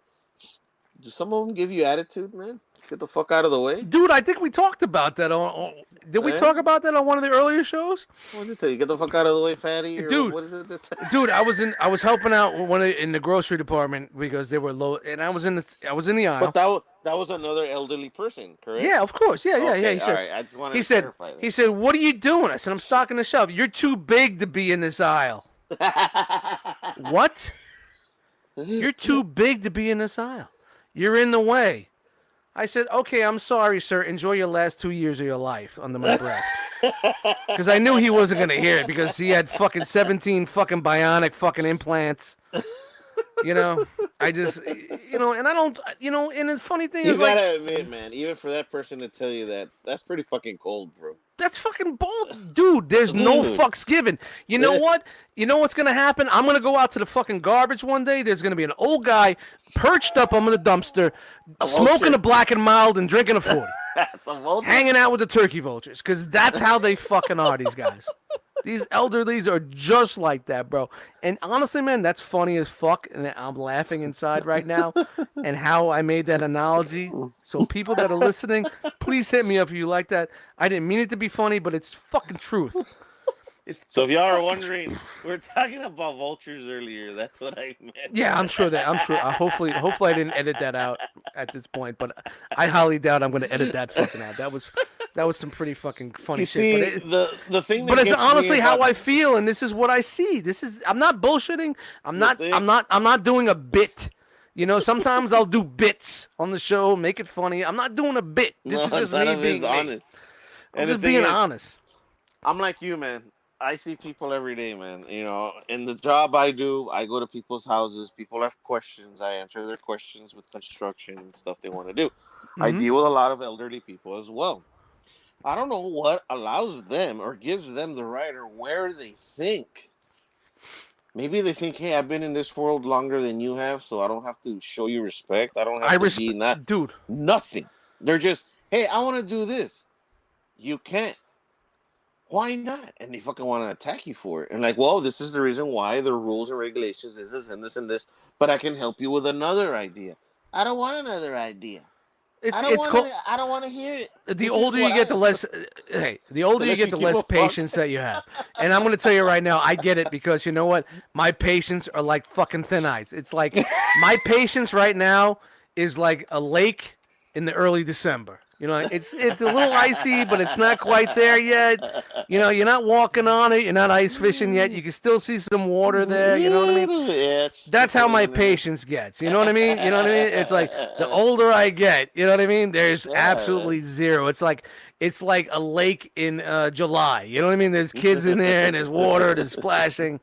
do some of them give you attitude, man? Get the fuck out of the way. Dude, I think we talked about that on did we talk about that on one of the earlier shows? What did it tell you? Get the fuck out of the way, fatty? Or dude, what is it? Dude, I was helping out in the grocery department because they were low, and I was in the aisle. But that was another elderly person, correct? Yeah, of course. Yeah. He said, all right. I just wanted to clarify that. He said, "What are you doing?" I said, "I'm stocking the shelf." You're too big to be in this aisle. What? You're too big to be in this aisle. You're in the way. I said, okay, I'm sorry, sir. Enjoy your last 2 years of your life under my breath. Because I knew he wasn't going to hear it because he had fucking 17 fucking bionic fucking implants. You know, I just, and I don't, and the funny thing is, you gotta admit, man, even for that person to tell you that, that's pretty fucking cold, bro. That's fucking bold. Dude, there's no fucks given. You know what? You know what's going to happen? I'm going to go out to the fucking garbage one day. There's going to be an old guy perched up under the dumpster, smoking a Black and Mild and drinking a 40. That's a vulture. Hanging out with the turkey vultures, because that's how they fucking are, these guys. These elderlies are just like that, bro. And honestly, man, that's funny as fuck. And I'm laughing inside right now and how I made that analogy. So people that are listening, please hit me up if you like that. I didn't mean it to be funny, but it's fucking truth. So if y'all are wondering, we were talking about vultures earlier. That's what I meant. Yeah, I'm sure. Hopefully, I didn't edit that out at this point, but I highly doubt I'm going to edit that fucking out. That was some pretty fucking funny You shit. see, the thing that But it's gets honestly me how about- I feel, and this is what I see. I'm not bullshitting. I'm not doing a bit. You know, sometimes I'll do bits on the show, make it funny. I'm not doing a bit. This is just me being honest. I'm And the just thing being is, honest. I'm like you, man. I see people every day, man. You know, in the job I do, I go to people's houses. People have questions. I answer their questions with construction and stuff they want to do. I deal with a lot of elderly people as well. I don't know what allows them or gives them the right or where they think. Maybe they think, hey, I've been in this world longer than you have, so I don't have to show you respect. I don't have to be that. Dude. Nothing. They're just, hey, I want to do this. You can't. Why not? And they fucking want to attack you for it. And like, well, this is the reason why the rules and regulations is this and this and this. But I can help you with another idea. I don't want another idea. I don't want to hear it. The older you get, the less. The older you get, the less patience that you have. And I'm going to tell you right now, I get it because you know what? My patience are like fucking thin ice. It's like my patience right now is like a lake in the early December. You know, it's a little icy, but it's not quite there yet. You know, you're not walking on it. You're not ice fishing yet. You can still see some water there. You know what I mean? That's how my patience gets. You know what I mean? You know what I mean? It's like the older I get, you know what I mean? There's absolutely zero. It's like a lake in July. You know what I mean? There's kids in there and there's water. There's splashing.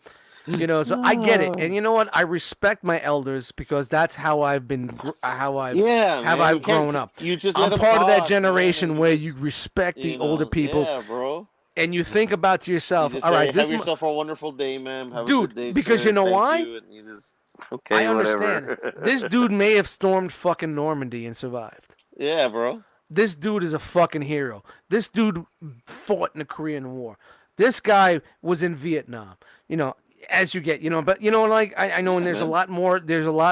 You know, so I get it, and you know what? I respect my elders because that's how I've been, I've grown up. I'm part of that generation where you respect the older people, bro. And you think about to yourself, all right, have yourself a wonderful day, ma'am. Have dude, a good day, because sir. you know Thank why? You. And you just, okay, I understand. Whatever. This dude may have stormed fucking Normandy and survived. Yeah, bro. This dude is a fucking hero. This dude fought in the Korean War. This guy was in Vietnam. You know. As you get, you know, but you know, like I know, and there's a lot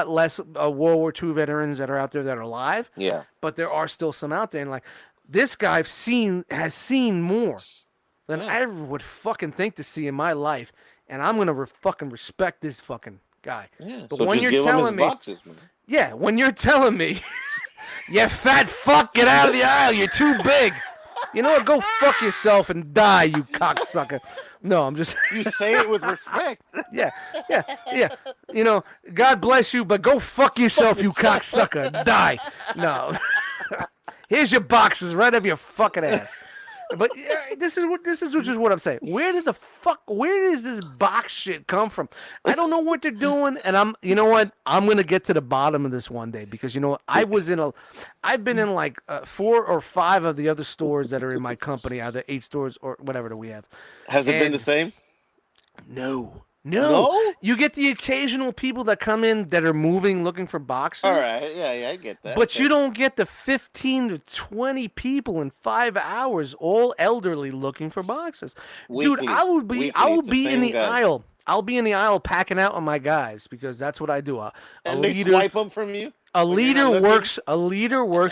less World War II veterans that are out there that are alive. Yeah. But there are still some out there, and like this guy has seen more than I ever would fucking think to see in my life, and I'm gonna fucking respect this fucking guy. Yeah. But So when just you're give him telling his me, boxes, man. yeah, when you're telling me, you fat fuck, get out of the aisle, you're too big. You know what? Go fuck yourself and die, you cocksucker. No, I'm just. You say it with respect. Yeah. You know, God bless you, but go fuck yourself, you cocksucker. Die. No. Here's your boxes right up your fucking ass. But this is what I'm saying. Where does this box shit come from? I don't know what they're doing, and you know what? I'm gonna get to the bottom of this one day because you know what? I've been in like 4 or 5 of the other stores that are in my company, either 8 stores or whatever that we have. Has it been the same? No. You get the occasional people that come in that are moving, looking for boxes. All right, yeah, I get that. But you don't get the 15 to 20 people in 5 hours, all elderly, looking for boxes. Weekly. Dude, I will be in the aisle. I'll be in the aisle packing out on my guys because that's what I do. And they swipe them from you? A leader works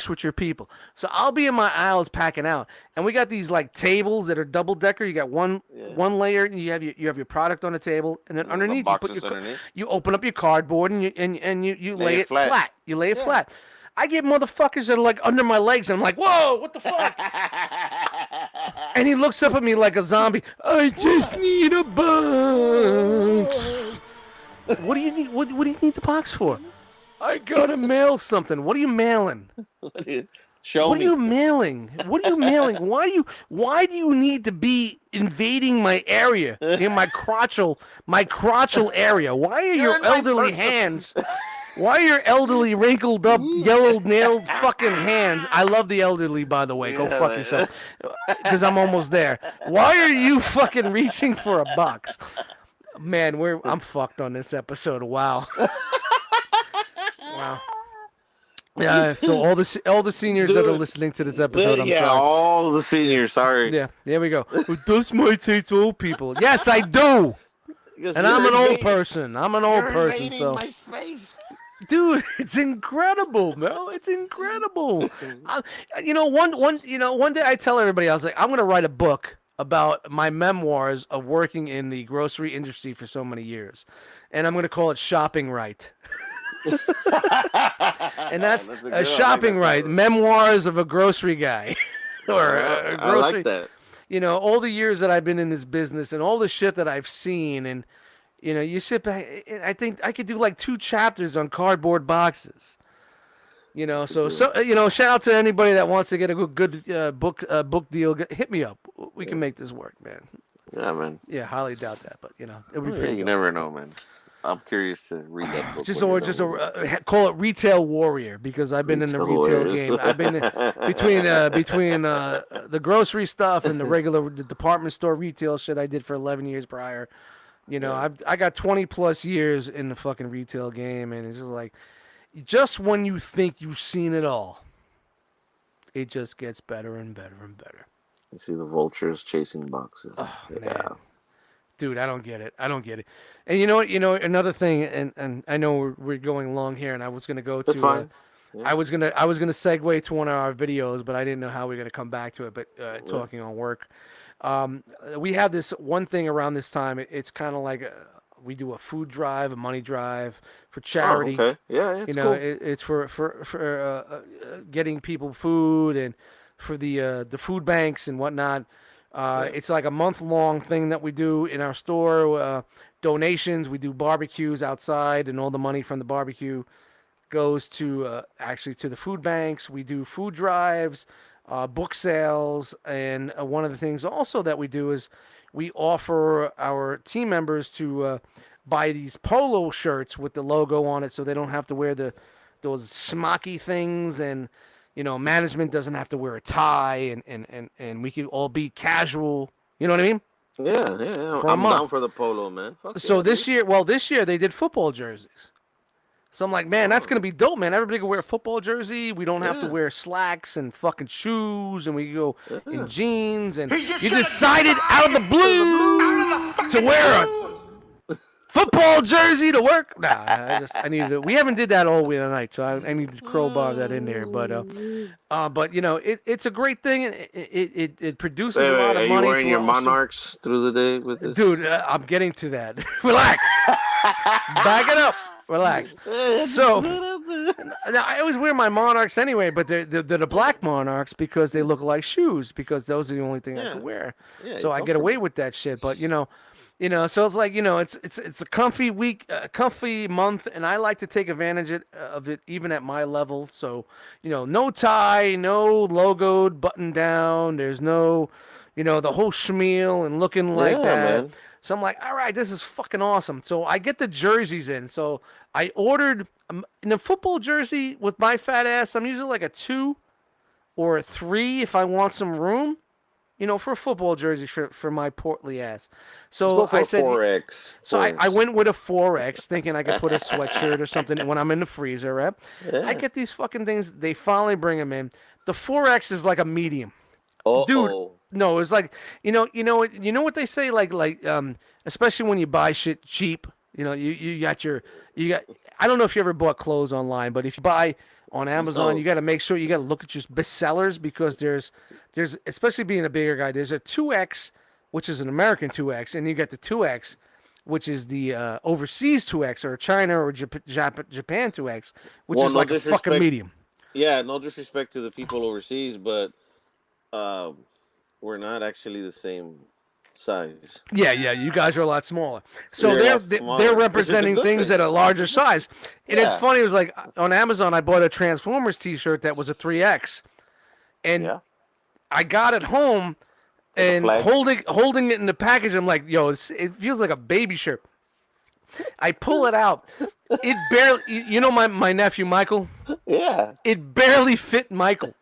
with your people. So I'll be in my aisles packing out, and we got these like tables that are double decker. You got one layer, and you have your product on the table, and then underneath you open up your cardboard and you lay it flat. You lay it flat. I get motherfuckers that are like under my legs, and I'm like, whoa, what the fuck? And he looks up at me like a zombie. I just need a box. What do you need? What do you need the box for? I gotta mail something. What are you mailing? Show me. What are you mailing? Why do you need to be invading my area in my crotchal area? Why are your elderly hands? Why are your elderly wrinkled up, yellow nailed fucking hands? I love the elderly, by the way. Go fuck yourself, because I'm almost there. Why are you fucking reaching for a box? Man, I'm fucked on this episode. Wow. Wow. Yeah, so all the seniors that are listening to this episode, I'm sorry. All the seniors, sorry. Yeah, there we go. Dustmightz hates old people. Yes, I do. And I'm an old person. So. My space. Dude, it's incredible, Mel. It's incredible. One day I tell everybody, I was like, I'm gonna write a book about my memoirs of working in the grocery industry for so many years, and I'm going to call it Shopping Right. And that's a Shopping Right, memoirs of a grocery guy, or a grocery. I like that. You know, all the years that I've been in this business and all the shit that I've seen, and you know, you sit back. I think I could do like 2 chapters on cardboard boxes. You know, so you know, shout out to anybody that wants to get a good book deal. Hit me up. We can make this work, man. Yeah, man. Yeah, highly doubt that, but you know, it'll be Yeah, pretty. you never know, man. I'm curious to read that book. Call it Retail Warrior, because I've been in the retail game. I've been between the grocery stuff and the department store retail shit I did for 11 years prior. You know, I got 20 plus years in the fucking retail game, and it's just like, just when you think you've seen it all, it just gets better and better and better. You see the vultures chasing boxes. Oh, man. Dude, I don't get it. And you know what? You know, another thing, and I know we're going long here, and I was gonna go to. That's fine. I was gonna segue to one of our videos, but I didn't know how we were gonna come back to it. But talking on work, we have this one thing around this time. It's kind of like we do a food drive, a money drive for charity. Oh, okay. Yeah, it's cool. It's for getting people food, and for the food banks and whatnot. It's like a month-long thing that we do in our store. Donations, we do barbecues outside, and all the money from the barbecue goes to actually to the food banks. We do food drives, book sales, and one of the things also that we do is we offer our team members to buy these polo shirts with the logo on it, so they don't have to wear those smocky things, and you know, management doesn't have to wear a tie, and we can all be casual. You know what I mean? Yeah. I'm down for the polo, man. So this year they did football jerseys. So I'm like, man, that's gonna be dope, man. Everybody can wear a football jersey. We don't have to wear slacks and fucking shoes, and we go in jeans. And you decided out of the blue to wear a football jersey to work. Nah, I need to. We haven't did that all week tonight, so I need to crowbar that in there. But you know, it's a great thing. It produces a lot of money. Are you wearing your Monarchs through the day with this? Dude, I'm getting to that. Relax. Back it up. Relax. So now I always wear my Monarchs anyway, but they're the black Monarchs because they look like shoes, because those are the only thing I can wear. Yeah, so I get away with that shit. But you know, so it's like, you know, it's a comfy week, a comfy month, and I like to take advantage of it even at my level. So, you know, no tie, no logoed button down. There's no, you know, the whole schmeal and looking like that. Man. So I'm like, all right, this is fucking awesome. So I get the jerseys in. So I ordered in a football jersey with my fat ass. I'm usually like a 2 or a 3 if I want some room, you know, for a football jersey for my portly ass. So I said 4X. So I went with a 4X, thinking I could put a sweatshirt or something when I'm in the freezer, right? Yeah. I get these fucking things. They finally bring them in. The 4X is like a medium. Dude. No, it's like, you know what they say, like especially when you buy shit cheap, you know, you got I don't know if you ever bought clothes online, but if you buy on Amazon, you got to make sure you got to look at your bestsellers, because there's especially being a bigger guy, there's a 2X, which is an American 2X, and you got the 2X, which is the overseas 2X, or China or Japan 2X, which is like a fucking medium. Yeah, no disrespect to the people overseas, but we're not actually the same size. Yeah, you guys are a lot smaller. So they're representing things at a larger size. And it's funny, it was like on Amazon I bought a Transformers t-shirt that was a 3X. And I got it home, and holding it in the package, I'm like, yo, it feels like a baby shirt. I pull it out. It barely, you know, my nephew Michael? Yeah. It barely fit Michael.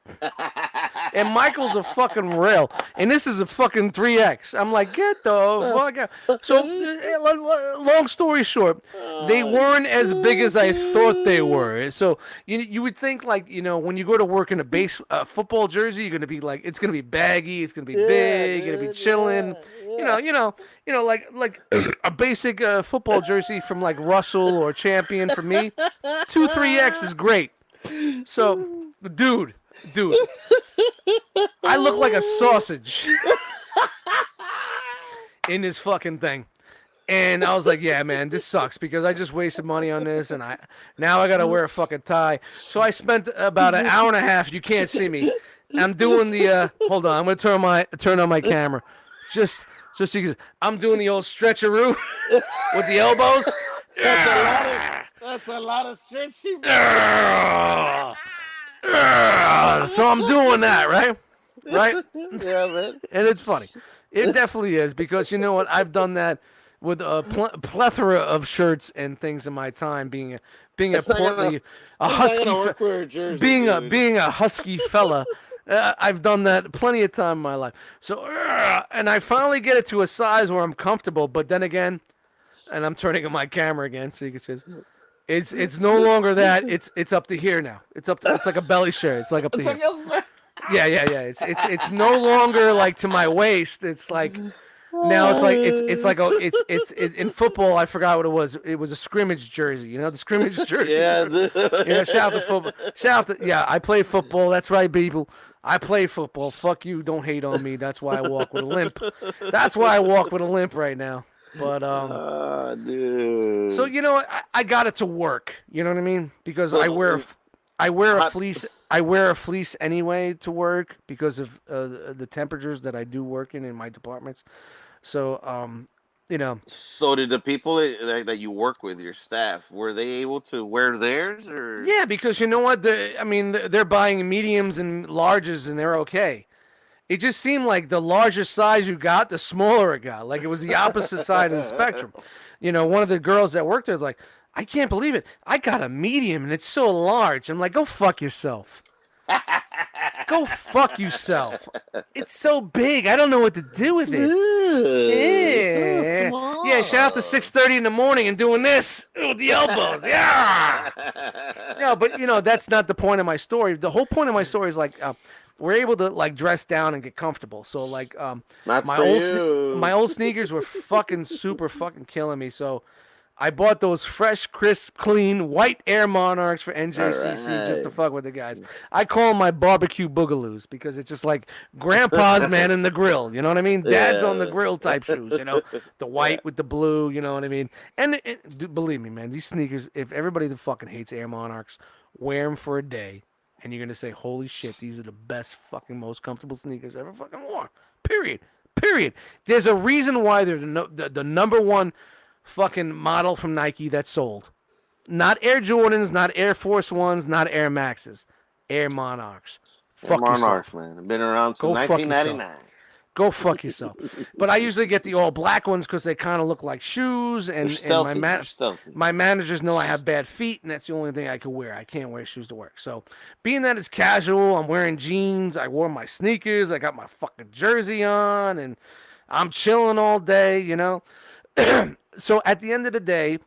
And Michael's a fucking rail. And this is a fucking 3X. I'm like, get the fuck out. So, long story short, they weren't as big as I thought they were. So, you would think, like, you know, when you go to work in a football jersey, you're going to be like, it's going to be baggy, it's going to be big, you're going to be chilling. You know, like a basic football jersey from like Russell or Champion for me. 2-3X is great. So, dude, I look like a sausage. in this fucking thing. And I was like, yeah, man, this sucks because I just wasted money on this, and now I gotta wear a fucking tie. So I spent about an hour and a half. You can't see me. I'm doing the hold on. I'm gonna turn on my camera, just so you can. I'm doing the old stretcheroo with the elbows. That's a lot of stretching. So I'm doing that, right? Yeah, man. And it's funny. It definitely is because you know what? I've done that with a plethora of shirts and things in my time, being a portly, a husky, being a husky fella. I've done that plenty of time in my life. So, and I finally get it to a size where I'm comfortable. But then again, and I'm turning on my camera again so you can see. It's no longer that. It's up to here now. It's like a belly shirt. It's like up to here. Yeah. It's no longer like to my waist. It's like now it's in football. I forgot what it was. It was a scrimmage jersey. You know the scrimmage jersey. Yeah. Shout out to football. Yeah. I play football. That's right, people. I play football. Fuck you. Don't hate on me. That's why I walk with a limp. That's why I walk with a limp right now. But dude. So you know I got it to work. You know what I mean? Because I wear a fleece. I wear a fleece anyway to work because of the temperatures that I do work in my departments. So you know. So did the people that you work with, your staff, were they able to wear theirs or? Yeah, because you know what? They're buying mediums and larges and they're okay. It just seemed like the larger size you got, the smaller it got. Like it was the opposite side of the spectrum. You know, one of the girls that worked there was like, I can't believe it. I got a medium and it's so large. I'm like, go fuck yourself. Go fuck yourself. It's so big. I don't know what to do with it. Yeah. So yeah, shout out to 6:30 in the morning and doing this with the elbows. Yeah. No, but you know, that's not the point of my story. The whole point of my story is like we're able to like dress down and get comfortable. So like my old sneakers were fucking super fucking killing me. So I bought those fresh, crisp, clean, white Air Monarchs for NJCC just to fuck with the guys. I call them my barbecue boogaloos because it's just like grandpa's man in the grill. You know what I mean? Dad's on the grill type shoes, you know? The white with the blue, you know what I mean? And believe me, man, these sneakers, if everybody that fucking hates Air Monarchs, wear them for a day and you're going to say, holy shit, these are the best fucking most comfortable sneakers ever fucking worn. Period. There's a reason why they're the number one fucking model from Nike that's sold. Not Air Jordans, not Air Force Ones, not Air Maxes. Air Monarchs. Air Monarchs, man. Been around since 1999. Go fuck yourself. But I usually get the all black ones because they kind of look like shoes, and my managers know I have bad feet, and that's the only thing I can wear. I can't wear shoes to work. So, being that it's casual, I'm wearing jeans. I wore my sneakers. I got my fucking jersey on, and I'm chilling all day. You know. So at the end of the day,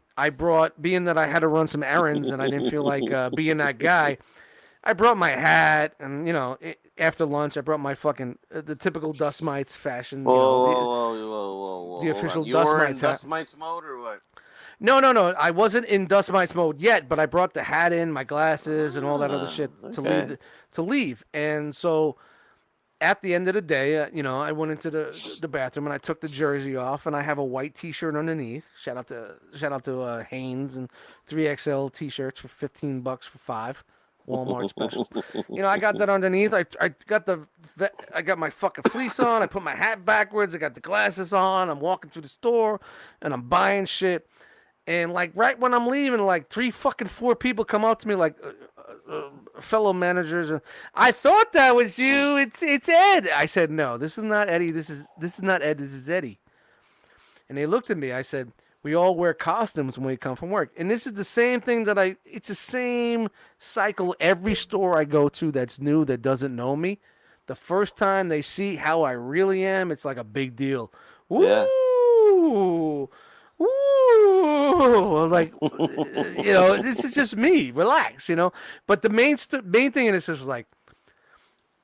being that I had to run some errands and I didn't feel like being that guy, I brought my hat, and you know, after lunch, I brought my fucking the typical Dustmightz fashion. Whoa! The official you were in Dustmightz hat. Dustmightz mode or what? No. I wasn't in Dustmightz mode yet, but I brought the hat in, my glasses, and all that other shit to leave. And so, at the end of the day, you know, I went into the bathroom and I took the jersey off, and I have a white T-shirt underneath. Shout out to Hanes and 3XL T-shirts for $15 for 5. Walmart special. You know, I got that underneath. I got my fucking fleece on. I put my hat backwards. I got the glasses on. I'm walking through the store and I'm buying shit. And like right when I'm leaving, like 4 people come up to me like fellow managers. And I thought that was you. It's Ed. I said, no, this is not Eddie. This is not Ed. This is Eddie. And they looked at me. I said, we all wear costumes when we come from work. And this is the same thing it's the same cycle every store I go to that's new, that doesn't know me. The first time they see how I really am, it's like a big deal. Woo! Yeah. Woo! Like, you know, this is just me. Relax, you know. But the main thing in this is like,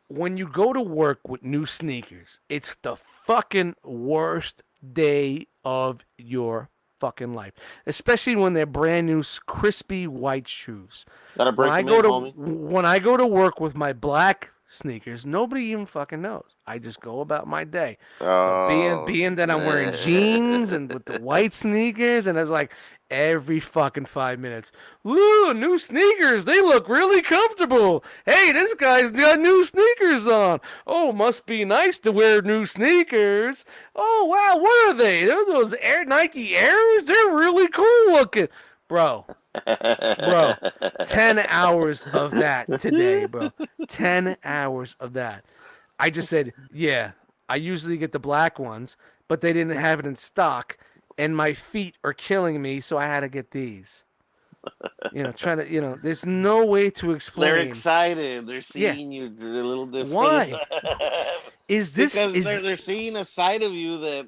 when you go to work with new sneakers, it's the fucking worst day of your fucking life, especially when they're brand new, crispy white shoes. Gotta break them in, homie. When I go to work with my black sneakers. Nobody even fucking knows. I just go about my day. But Oh, being that I'm wearing jeans and with the white sneakers, and it's like every fucking 5 minutes, ooh, new sneakers. They look really comfortable. Hey, this guy's got new sneakers on. Oh, must be nice to wear new sneakers. Oh, wow, what are they? They're those Nike Airs? They're really cool looking. Bro, 10 hours of that today, bro. 10 hours of that. I just said, yeah, I usually get the black ones, but they didn't have it in stock, and my feet are killing me, so I had to get these. There's no way to explain. they're excited. They're seeing you a little different. Why? Because they're seeing a side of you that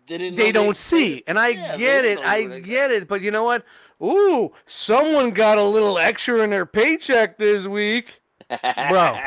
they don't see. And I get it. But you know what? Ooh, someone got a little extra in their paycheck this week. Bro,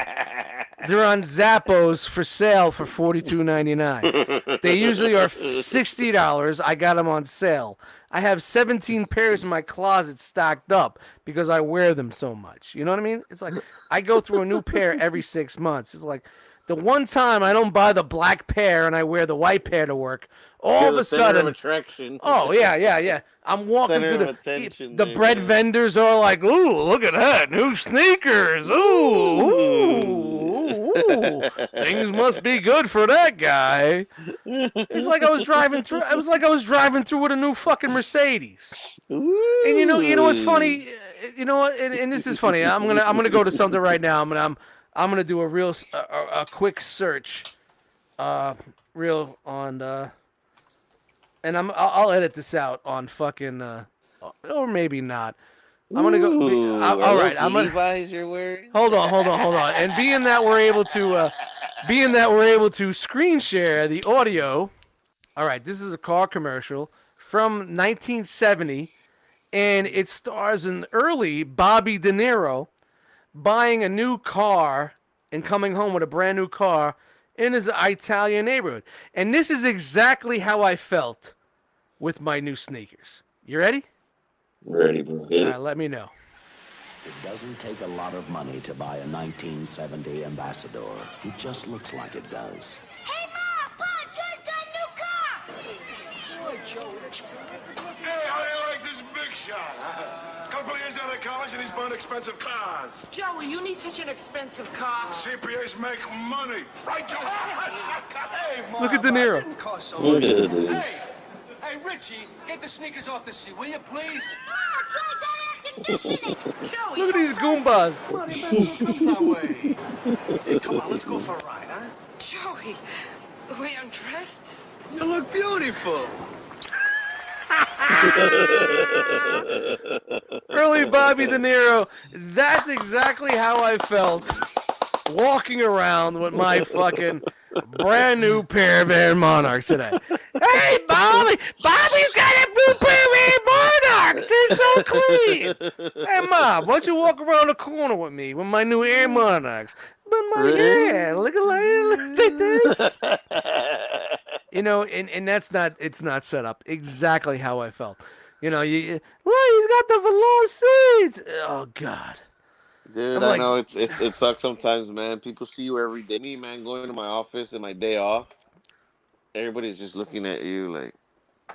they're on Zappos for sale for $42.99. They usually are $60. I got them on sale. I have 17 pairs in my closet stocked up because I wear them so much. You know what I mean? It's like I go through a new pair every 6 months. It's like the one time I don't buy the black pair and I wear the white pair to work, all of a sudden, attraction. Oh yeah. I'm walking through the bread vendors are like, ooh, look at that, new sneakers. Ooh. Things must be good for that guy. It's like I was driving through. I was with a new fucking Mercedes. Ooh. And you know what's funny? You know what? And this is funny. I'm gonna go to something right now. I'm gonna do a quick search, real on and I'll edit this out on fucking or maybe not. I'm gonna go. All right, I'm gonna. Levi's you're wearing. Hold on. And being that we're able to screen share the audio. All right, this is a car commercial from 1970, and it stars an early Bobby De Niro buying a new car and coming home with a brand new car in his Italian neighborhood. And this is exactly how I felt with my new sneakers. You ready? Ready, bro. All right, let me know. It doesn't take a lot of money to buy a 1970 Ambassador. It just looks like it does. Hey, Ma! Pa! Joe's got a new car! Hey, how do you like this big shot? Couple of years out of college and he's buying expensive cars. Joey, you need such an expensive car. CPAs make money. Right, Joe? Hey, Mom, Look at De Niro. it didn't cost so Look much. at the dude. Hey, Richie, get the sneakers off the seat, will you, please? Pa! Joe's got air conditioning! Joey, Look at these Goombas. come on, you better come that way. Hey, come on, let's go for a ride, huh? Joey, the way I'm dressed? You look beautiful. Early Bobby De Niro. That's exactly how I felt walking around with my fucking brand new pair of Air Monarchs today. Hey, Bobby! Bobby's got a new pair of Air Monarchs! They're so clean! Hey, Mom, why don't you walk around the corner with me with my new Air Monarchs? But my hair, look at this. And that's it's not set up exactly how I felt. He's got the velour seats. Oh, God. Dude, I know it sucks sometimes, man. People see you every day. Me, man, going to my office and my day off, everybody's just looking at you like,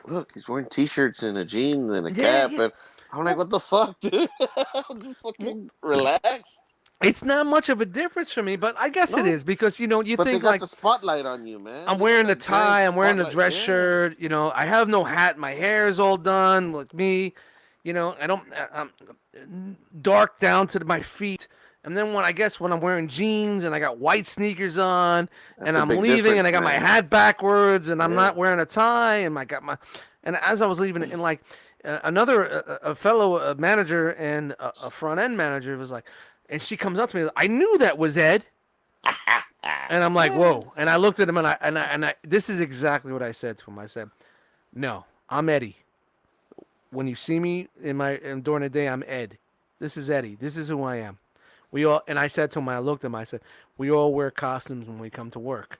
look, he's wearing T-shirts and a jeans and a cap. And I'm like, what the fuck, dude? I'm just fucking relaxed. It's not much of a difference for me, but I guess it is because, you But think they got like the spotlight on you, man. I'm They wearing got the that tie, I'm wearing the spotlight, dress yeah. shirt, I have no hat, my hair is all done, like me, I'm dark down to my feet. And then when I'm wearing jeans and I got white sneakers on and That's a I'm big leaving and I got difference, my man. hat backwards and I'm Yeah. not wearing a tie and and as I was leaving and like a fellow manager and a front end manager was like, and she comes up to me, I knew that was Ed. And I'm like, whoa. And I looked at him and I this is exactly what I said to him. I said, no, I'm Eddie. When you see me during the day, I'm Ed. This is Eddie. This is who I am. And I said to him, I looked at him, I said, we all wear costumes when we come to work.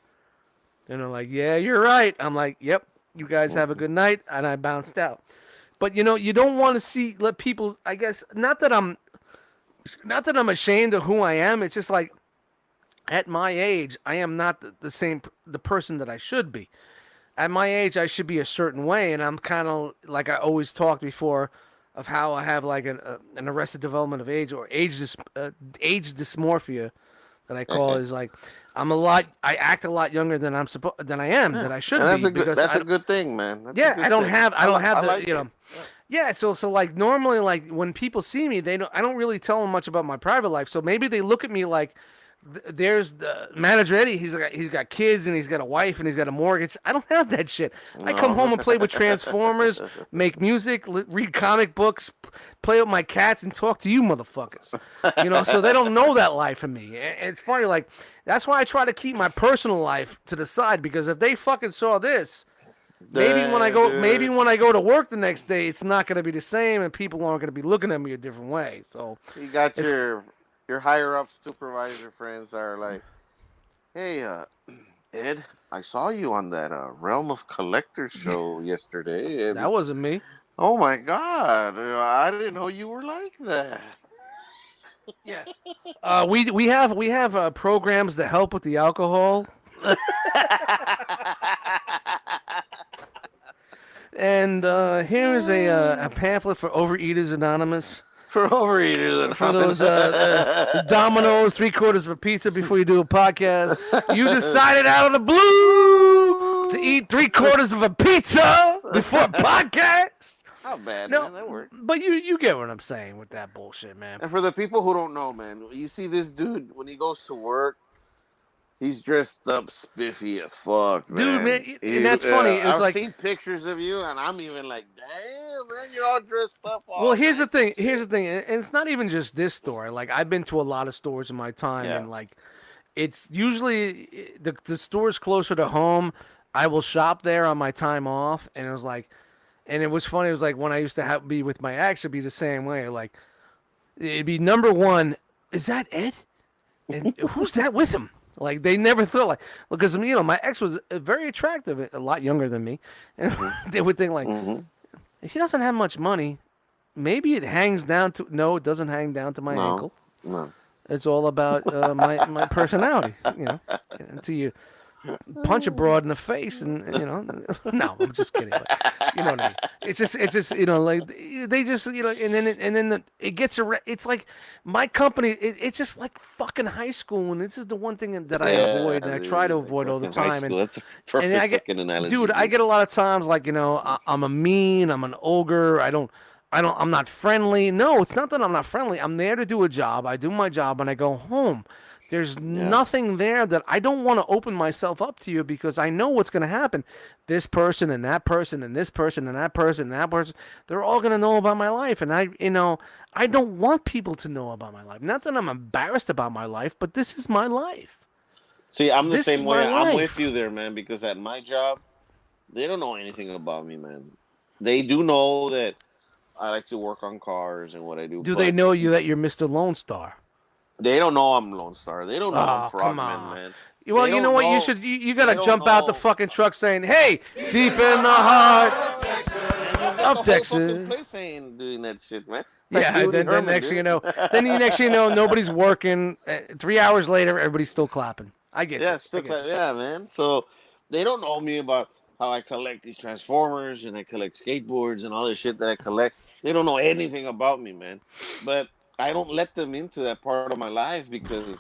And they're like, yeah, you're right. I'm like, yep, you guys have a good night. And I bounced out. But, you don't want to let people, I guess, not that I'm ashamed of who I am. It's just like, at my age, I am not the person that I should be. At my age, I should be a certain way, and I'm kind of like I always talked before of how I have like an arrested development of age or age dysmorphia that I call is like I act a lot younger than than I am that I should And be that's a good thing, man. That's a yeah, good I don't thing. have the like you know. it. Yeah, so like normally like when people see me, I don't really tell them much about my private life. So maybe they look at me like there's the manager Eddie. He's got kids and he's got a wife and he's got a mortgage. I don't have that shit. I come home and play with Transformers, make music, read comic books, play with my cats, and talk to you motherfuckers. You know, so they don't know that life of me. And it's funny, like that's why I try to keep my personal life to the side because if they fucking saw this. Maybe when I go to work the next day, it's not going to be the same, and people aren't going to be looking at me a different way. So you got your higher up supervisor friends are like, hey, Ed, I saw you on that Realm of Collectors show yesterday. And, that wasn't me. oh my God, I didn't know you were like that. Yeah. We have programs that help with the alcohol. And here is a pamphlet for Overeaters Anonymous. For Overeaters Anonymous. For those Domino's, 3/4 of a pizza before you do a podcast. You decided out of the blue to eat 3/4 of a pizza before a podcast. Not bad, No, man. That worked. But you get what I'm saying with that bullshit, man. And for the people who don't know, man, you see this dude when he goes to work. He's dressed up spiffy as fuck, man. Dude, man, and that's funny. It was I've like, seen pictures of you, and I'm even like, damn, man, you're all dressed up. Well, here's the thing. And it's not even just this store. Like, I've been to a lot of stores in my time, and like, it's usually the store's closer to home. I will shop there on my time off, and it was like, and it was funny. It was like when I used to be with my ex, it'd be the same way. Like, it'd be number one. Is that Ed? And who's that with him? Like they never thought like because you know my ex was very attractive, a lot younger than me, and they would think like he doesn't have much money. Maybe it hangs down to it doesn't hang down to my ankle. No, it's all about my personality. You know, until you punch a broad in the face, and you know, no, I'm just kidding. But, you know what I mean? It's just you know, like they just you know, and then it gets it's like my company. It's just like fucking high school, and this is the one thing that I avoid, and I try to avoid all the time. And that's a perfect fucking analogy. Dude, I get a lot of times like you know, I'm I'm an ogre. I'm not friendly. No, it's not that I'm not friendly. I'm there to do a job. I do my job, and I go home. There's nothing there that I don't want to open myself up to you because I know what's going to happen. This person and that person and this person and that person and that person, they're all going to know about my life. And I don't want people to know about my life. Not that I'm embarrassed about my life, but this is my life. See, I'm the same way. I'm with you there, man, because at my job, they don't know anything about me, man. They do know that I like to work on cars and what I do. Do they know that you're Mr. Lone Star? They don't know I'm Lone Star. They don't know I'm Frogman, man. Well, you know what? You got to jump out the fucking truck saying, "Hey, deep in the heart of Texas." Whole place saying doing that shit, man. Yeah, then next thing you know, nobody's working. 3 hours later, everybody's still clapping. I get you. Yeah, man. So they don't know me about how I collect these Transformers and I collect skateboards and all this shit that I collect. They don't know anything about me, man. But I don't let them into that part of my life because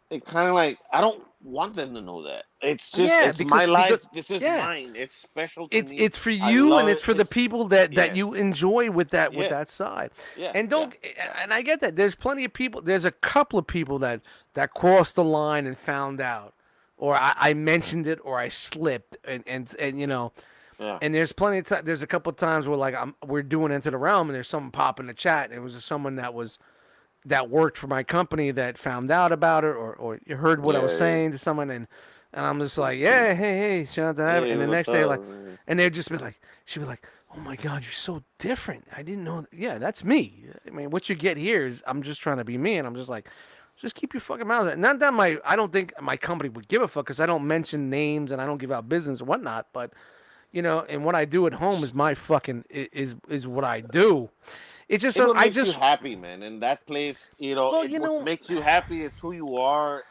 it kind of like I don't want them to know that. It's just my life. This is mine. It's special to me. It's for you and it's for the people that you enjoy with that side. Yeah. And and I get that. There's plenty of people. There's a couple of people that crossed the line and found out, or I mentioned it, or I slipped, and you know. Yeah. And there's plenty of time. There's a couple of times where like we're doing Into the Realm, and there's someone pop in the chat, and it was someone that worked for my company that found out about it, or you heard what I was saying to someone, and I'm just like, hey, shout out to and the next day, like, and they'd just be like, she'd be like, oh my God, you're so different. I didn't know. Yeah, that's me. I mean, what you get here is I'm just trying to be me, and I'm just like, just keep your fucking mouth shut. Not that I don't think my company would give a fuck because I don't mention names and I don't give out business or whatnot, but. You know, and what I do at home is my fucking is what I do. It's just makes you happy, man. In that place, what makes you happy. It's who you are.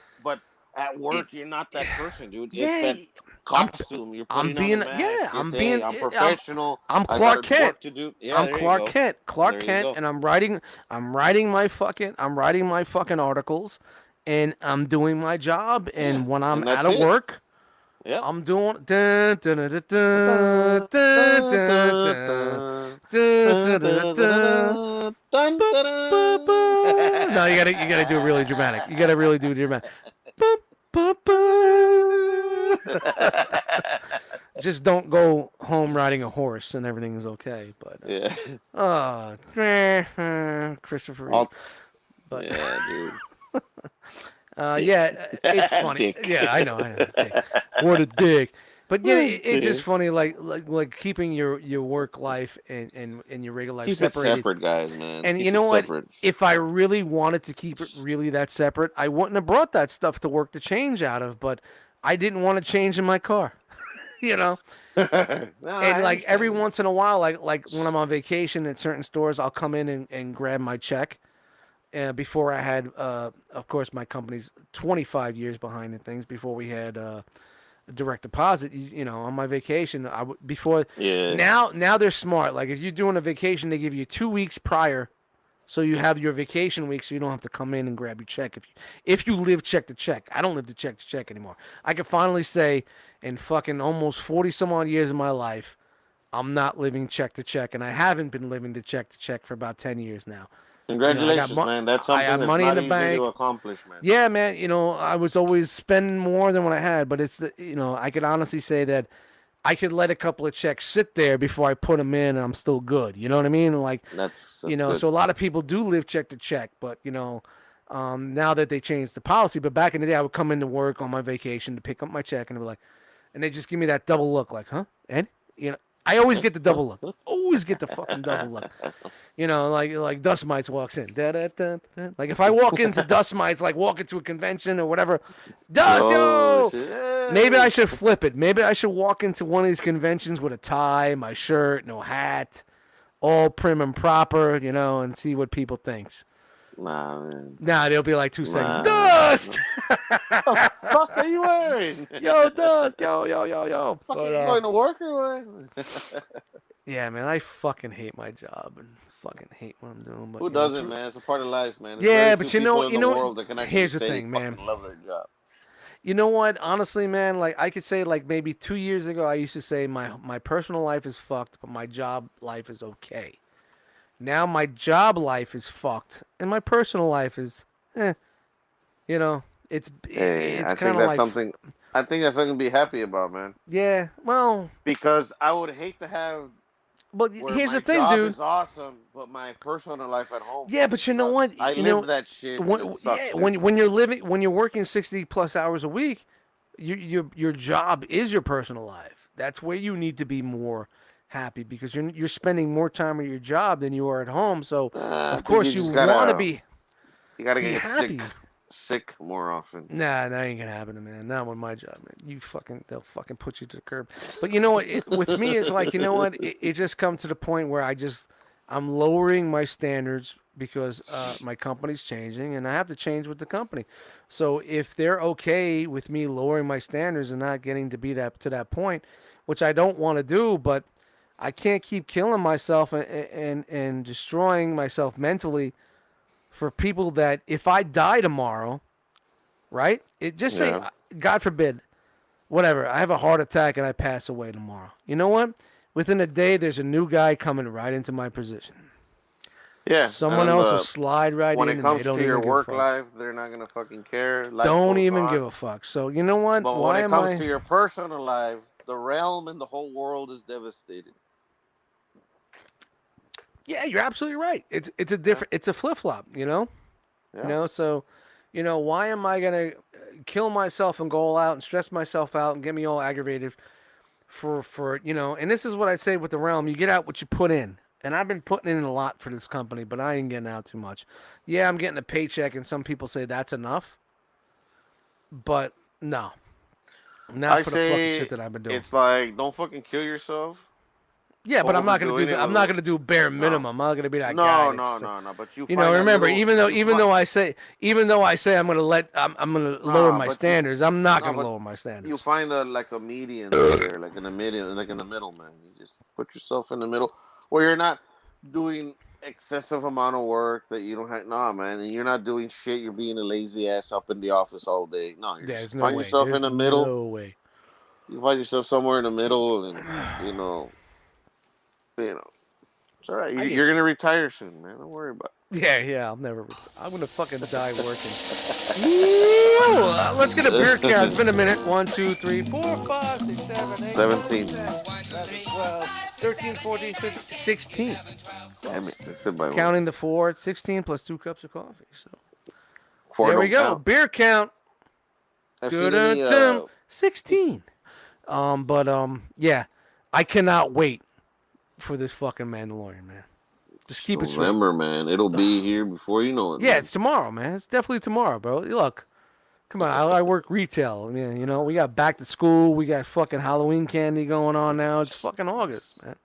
At work, you're not that person, dude. Yeah, It's that costume you're I'm putting being on the mask. yeah, It's, I'm hey, being I'm professional. I'm I Clark got Kent. work to do. Yeah, I'm there you Clark go. Kent. Clark There you Kent, go. and I'm writing my fucking articles, and I'm doing my job. And when I'm And out that's of it. work, Yep. I'm doing dun, dun, dun, dun, dun, dun, dun, dun, dun, dun, dun, Dun, boop, dun, boop, boop. No, dun. you gotta do it really dramatic. You gotta really do it dramatic. Boop, boop, boop. Just don't go home riding a horse and everything's okay. But Yeah. Christopher Reeve. I'll- But yeah, dude. yeah, it's funny. Dick. Yeah, I know. Dick. What a dick. But yeah, it's just Dick. funny, like keeping your work life and your regular life Keep separated. it separate, guys, man. And Keep you know it what? separate. If I really wanted to keep it really that separate, I wouldn't have brought that stuff to work to change out of. But I didn't want to change in my car, you know. No, And like every once in a while, like when I'm on vacation at certain stores, I'll come in and grab my check. Before I had, of course, my company's 25 years behind in things. Before we had direct deposit, you know, on my vacation, before. Yeah. Now they're smart. Like if you're doing a vacation, they give you 2 weeks prior, so you have your vacation week, so you don't have to come in and grab your check. If you live check to check, I don't live to check anymore. I can finally say, in fucking almost 40 some odd years of my life, I'm not living check to check, and I haven't been living to check for about 10 years now. Congratulations, man. That's something that's money not in the easy bank. to accomplish, man. Yeah, man. You know, I was always spending more than what I had, but I could honestly say that I could let a couple of checks sit there before I put them in, and I'm still good. You know what I mean? Like, That's good. So a lot of people do live check to check, but now that they changed the policy, but back in the day, I would come into work on my vacation to pick up my check, and be like, and they just give me that double look, like, huh, Ed? I always get the double look. Always get the fucking double look. Like Dustmightz walks in. Da, da, da, da. Like if I walk into Dustmightz, like walk into a convention or whatever, yo! Shit. Maybe I should flip it. Maybe I should walk into one of these conventions with a tie, my shirt, no hat, all prim and proper, and see what people thinks. Nah, man. Nah, they'll be like 2 seconds. Nah. Dust! What the fuck are you wearing? Yo, Dust! Yo. Fucking going to work or what? Yeah, man, I fucking hate my job and fucking hate what I'm doing. But Who doesn't, man? It's a part of life, man. There's yeah, very but few you know, people in the world that can actually here's the say thing, they man. fucking love their job. You know what? Honestly, man, like I could say, like maybe 2 years ago, I used to say my personal life is fucked, but my job life is okay. Now my job life is fucked, and my personal life is, it's Hey, it's I kind think of that's like something. I think that's something to be happy about, man. Yeah, well, Because I would hate to have. but Where here's my the thing, job dude. is awesome, but my personal life at home. Yeah, but you know sucks. what? I You live know, that shit. And it sucks, dude. when you're working 60 plus hours a week, your job is your personal life. That's where you need to be more happy because you're spending more time at your job than you are at home. So I of think course you just gotta- want to be. You gotta be get happy. sick more often. Nah, that ain't gonna happen, man. Not with my job, man. They'll fucking put you to the curb. But you know what? With me, it's like, you know what? It just comes to the point where I'm lowering my standards because my company's changing, and I have to change with the company. So if they're okay with me lowering my standards and not getting to be to that point, which I don't want to do, but I can't keep killing myself and destroying myself mentally for people that if I die tomorrow, right? Say, God forbid, whatever, I have a heart attack and I pass away tomorrow. You know what? Within a day, there's a new guy coming right into my position. Yeah. Someone else will slide right when in. it comes and they to don't your even give a work fuck. life, they're not gonna fucking care. Life Don't goes even on. give a fuck. So you know what? But Why when it am comes I? to your personal life, the realm and the whole world is devastated. Yeah, you're absolutely right. It's a different. It's a flip flop. Yeah. So, why am I gonna kill myself and go all out and stress myself out and get me all aggravated for And this is what I say with the realm: you get out what you put in. And I've been putting in a lot for this company, but I ain't getting out too much. Yeah, I'm getting a paycheck, and some people say that's enough. But no, not I for the fucking say shit that I've been doing. it's like, don't fucking kill yourself. Yeah, but I'm not gonna overdoing do it that. I'm with not it. gonna do bare minimum. I'm not gonna be that guy. No. But You know, remember, even though I say I'm gonna lower my but standards, I'm not gonna but lower my you standards. find a median there, like in the middle, man. You just put yourself in the middle where you're not doing excessive amount of work that you don't have. Nah, man, and you're not doing shit. You're being a lazy ass up in the office all day. No, you There's just no find way. yourself in There's the middle. no way. You find yourself somewhere in the middle, and you know, it's all right. I get You're you. gonna retire soon, man. Don't worry about it. Yeah. I'll never. I'm gonna fucking die working. Let's get a beer count. It's been a minute. 1, 2, 3, 4, 5, 6, 7, 8, 17. 12, 13, 14, 15, 16. Damn it, that's good by one. Counting the 4, 16 plus 2 cups of coffee. So Four there don't we go. count. Beer count. I've seen any, 16. Yeah, I cannot wait for this fucking Mandalorian, man. Just keep it straight. November, man. It'll be here before you know it. Yeah, man. it's tomorrow, man. It's definitely tomorrow, bro. Look, come on. I work retail. I mean, you know, we got back to school. We got fucking Halloween candy going on now. It's fucking August, man.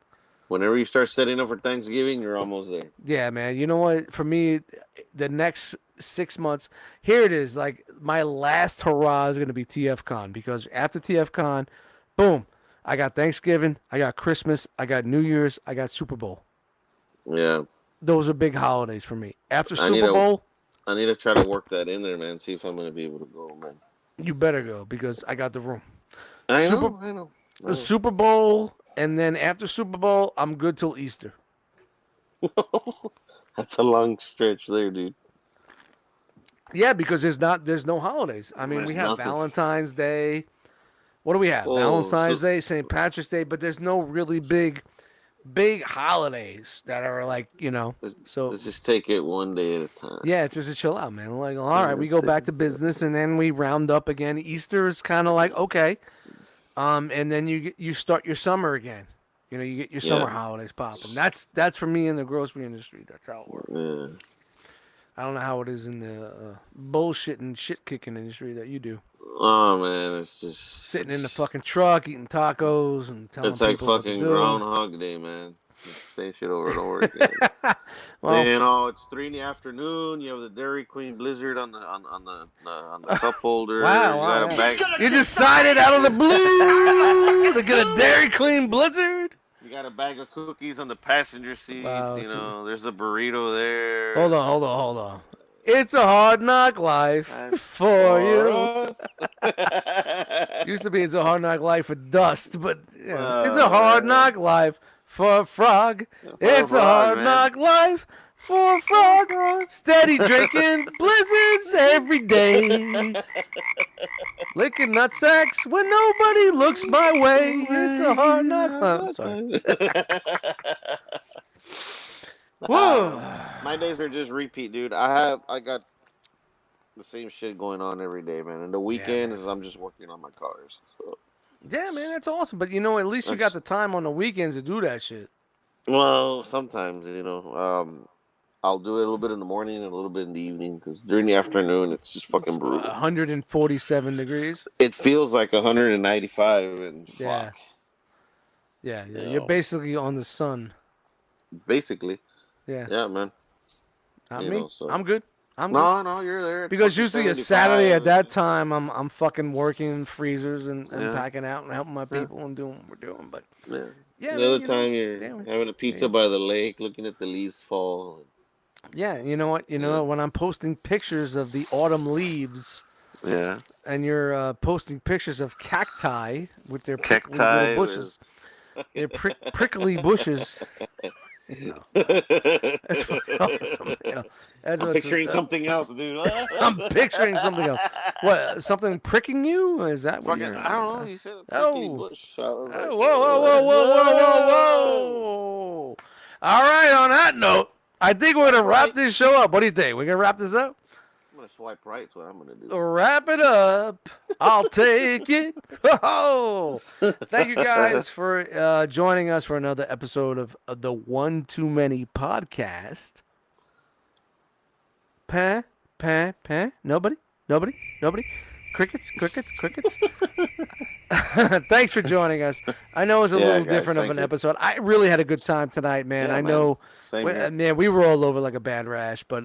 Whenever you start setting up for Thanksgiving, you're almost there. Yeah, man. You know what? For me, the next 6 months, here it is. Like, my last hurrah is going to be TFCon, because after TFCon, boom, I got Thanksgiving, I got Christmas, I got New Year's, I got Super Bowl. Yeah. Those are big holidays for me. After I need Super Bowl, I need to try to work that in there, man. See if I'm going to be able to go, man. you better go, because I got the room. I know. The Super Bowl, and then after Super Bowl, I'm good till Easter. That's a long stretch there, dude. Yeah, because there's no holidays. I mean, There's we have nothing. Valentine's Day. What do we have? Valentine's Day, St. Patrick's Day, but there's no really big holidays that are like, you know. So Let's just take it one day at a time. yeah, it's just a chill out, man. Like, all right, we go back to business, and then we round up again. Easter is kind of like okay, and then you start your summer again. You know, you get your summer holidays popping. That's for me in the grocery industry. That's how it works. Yeah. I don't know how it is in the bullshit and shit kicking industry that you do. Oh, man, it's just... Sitting in the fucking truck, eating tacos, and telling It's like people what to fucking do. Groundhog Day, man. It's the same shit over and over again. Well, you know, it's 3 in the afternoon. You have the Dairy Queen Blizzard on the cup holder. Wow, you got a bag. you decided out of the blue to get a Dairy Queen Blizzard? You got a bag of cookies on the passenger seat. Wow, you know, there's a burrito there. Hold on. It's a hard knock life for you. us. Used to be it's a hard knock life for Dust, but you know, it's a hard knock life for Frog. It's a hard knock life for Frog. Steady drinking blizzards every day. Licking nutsacks when nobody looks my way. It's a hard knock life. Sorry. Whoa. My days are just repeat, dude. I got the same shit going on every day, man. And the weekend is I'm just working on my cars. So. Yeah, man, that's awesome. But you know, at least you got the time on the weekends to do that shit. Well, sometimes, you know, I'll do it a little bit in the morning and a little bit in the evening, because during the afternoon it's just fucking brutal. 147 degrees. It feels like 195 and Yeah. fuck. Yeah. You You're know. basically on the sun. Basically. Yeah. Yeah, man. Not You me. know, so- I'm good. I'm good. No, you're there. at Because fucking usually a 75. Saturday at that time, I'm fucking working freezers and Yeah. packing out and helping my people and doing what we're doing. But Yeah. yeah, The man, other you know, time you're damn it. having a pizza by the lake, looking at the leaves fall. Yeah, you know what? You know, when I'm posting pictures of the autumn leaves, Yeah. and you're posting pictures of cacti with their Cacti little bushes, their prickly bushes. You know, that's awesome. You know, that's I'm what's- picturing something else, dude. I'm picturing something else. What? Something pricking you? Is that what Fucking, you're? I don't know. You said a prickly Oh. bush. So I was like, Whoa. All right, on that note, I think we're going to wrap this show up. What do you think? We're going to wrap this up? I'm going to swipe right. That's what I'm going to do. Wrap it up. I'll take it. Oh, thank you guys for joining us for another episode of the One Too Many podcast. Nobody? Crickets. Thanks for joining us. I know it was a little guys, different of thank an you. episode. I really had a good time tonight, man. Yeah, I man. know, Same here. man, we were all over like a bad rash, but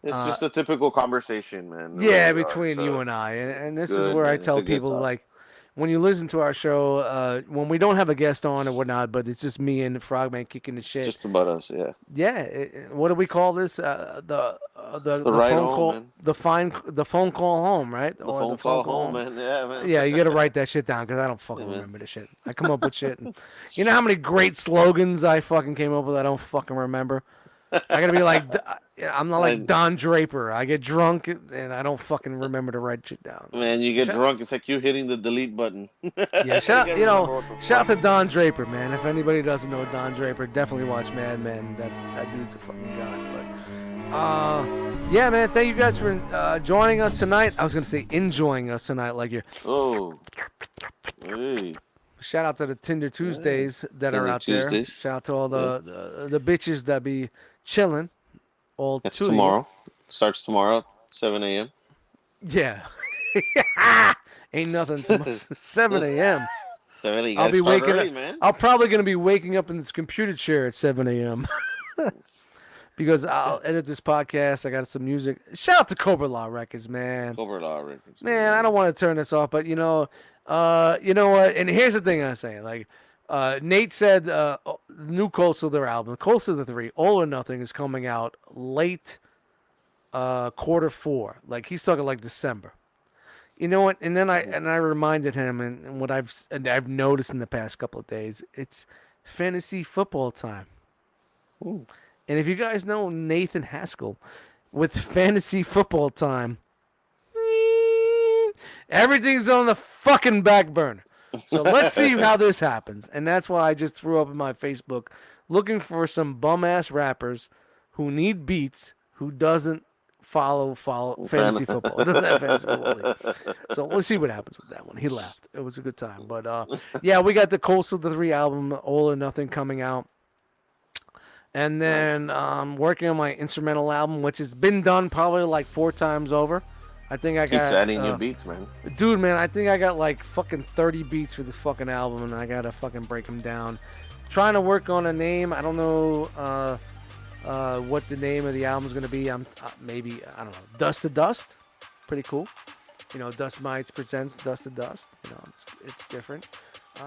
It's just a typical conversation, man. yeah, Really are, between so you and I, and it's this is good, where I man. It's tell a good people talk. like, when you listen to our show, when we don't have a guest on or whatnot, but it's just me and the Frogman kicking the It's shit. just about us, yeah. Yeah, what do we call this? The ride phone home, call, man. the phone call home, right? The phone call home, man. Yeah, man. Yeah, you got to write that shit down because I don't fucking man. remember the shit. I come up with shit. And, you know how many great slogans I fucking came up with I don't fucking remember? I got to be like, I'm not like Don Draper. I get drunk and I don't fucking remember to write shit down. Man, you get drunk, it's like you hitting the delete button. Yeah, shout out to Don Draper, man. If anybody doesn't know Don Draper, definitely watch Mad Men. That dude's a fucking god. But yeah, man, thank you guys for joining us tonight. I was gonna say enjoying us tonight, like you're. Oh. Hey. Shout out to the Tinder Tuesdays that are out there. Shout out to all the bitches that be chilling. All That's two tomorrow. Starts tomorrow, 7 a.m. Yeah. Ain't nothing. 7 a.m. 7 a.m. I'll be waking early, up. man. I'm probably gonna be waking up in this computer chair at 7 a.m. because I'll edit this podcast. I got some music. Shout out to Cobra Law Records, man. Cobra Law Records. Man, I don't want to turn this off, but you know what? And here's the thing I'm saying. Like, Nate said, new Coastal, their album, Coastal the 3, All or Nothing, is coming out late Q4. Like, he's talking like December. You know what? And then I reminded him, and what I've noticed in the past couple of days, it's fantasy football time. Ooh. And if you guys know Nathan Haskell, with fantasy football time, everything's on the fucking back burner. So let's see how this happens. And that's why I just threw up in my Facebook looking for some bum-ass rappers who need beats, who doesn't follow fantasy football. Doesn't have fantasy football league. So we'll see what happens with that one. He laughed. It was a good time. But yeah, we got the Coastal the 3 album, All or Nothing, coming out. And then working on my instrumental album, which has been done probably like 4 times over. I think I got. Keeps adding new beats, man. Dude, man, I think I got like fucking 30 beats for this fucking album, and I gotta fucking break them down. Trying to work on a name. I don't know what the name of the album's gonna be. Maybe, I don't know. Dust to Dust, pretty cool. You know, Dustmightz presents Dust to Dust. You know, it's different.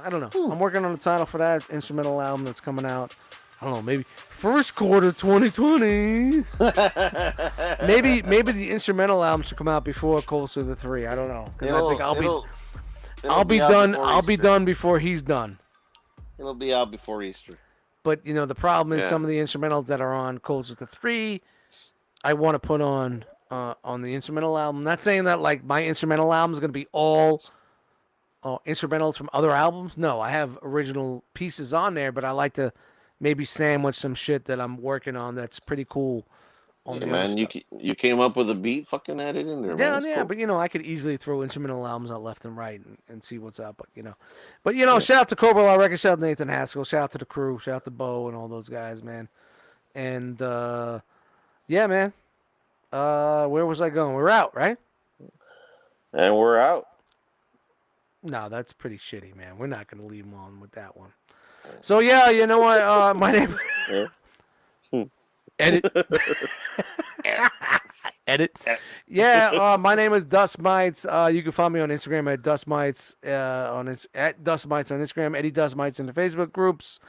I don't know. I'm working on the title for that instrumental album that's coming out. I don't know, maybe first quarter 2020. maybe the instrumental album should come out before Coastal the 3. I don't know, because I think I'll be done. I'll be done before he's done. It'll be out before Easter. But you know, the problem is some of the instrumentals that are on Coastal the 3, I want to put on the instrumental album. Not saying that like my instrumental album is going to be all instrumentals from other albums. No, I have original pieces on there, but I like to maybe sandwich some shit that I'm working on that's pretty cool. On the man, you came up with a beat, fucking add it in there, man. Yeah, cool. But you know, I could easily throw instrumental albums out left and right and see what's up. But shout out to Cobra Law Records, shout out to Nathan Haskell, shout out to the crew, shout out to Bo and all those guys, man. And yeah, man. Where was I going? We're out, right? And we're out. No, that's pretty shitty, man. We're not gonna leave them on with that one. So yeah, you know what? My name. Edit. Edit. Yeah, my name is Dustmightz. You can find me on Instagram at Dustmightz at Dustmightz on Instagram, Eddie Dustmightz in the Facebook groups.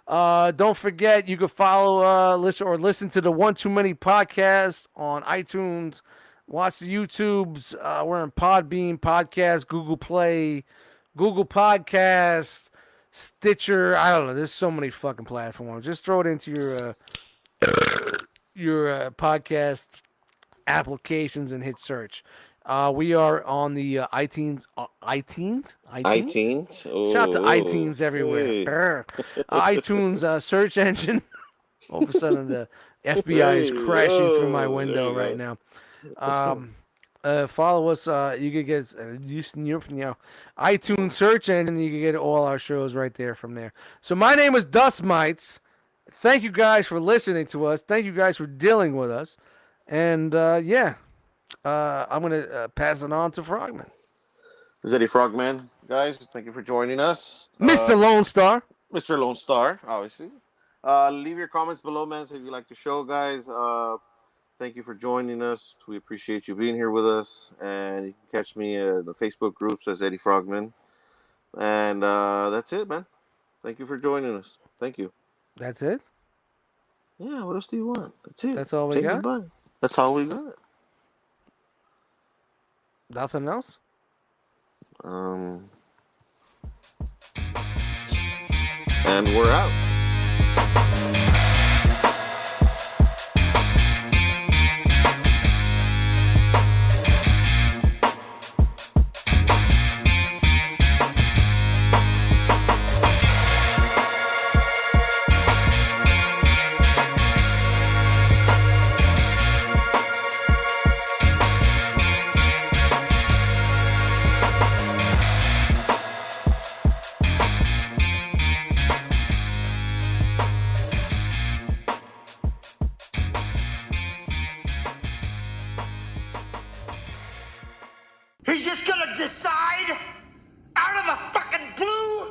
Don't forget, you can follow, listen to the One Too Many podcast on iTunes. Watch the YouTubes. We're on Podbean, Podcast, Google Play, Google Podcast, Stitcher. I don't know. There's so many fucking platforms. Just throw it into your podcast applications and hit search. We are on the iTunes. iTunes? Oh, Shout out to iTunes everywhere. iTunes search engine. All of a sudden, the FBI is crashing through my window right now. Follow us. You can get iTunes search engine. You can get all our shows right there from there. So my name is Dustmightz. Thank you guys for listening to us. Thank you guys for dealing with us. And yeah, I'm gonna pass it on to Frogman. This is Eddie Frogman, guys. Thank you for joining us, Mr. Lone Star. Mr. Lone Star, obviously. Leave your comments below, man. So if you like the show, guys. Thank you for joining us. We appreciate you being here with us. And you can catch me in the Facebook groups as Eddie Frogman. And that's it, man. Thank you for joining us. Thank you. That's it. Yeah, what else do you want? That's it. That's all we Say got? goodbye. That's all we got. Nothing else. And we're out. He's just gonna decide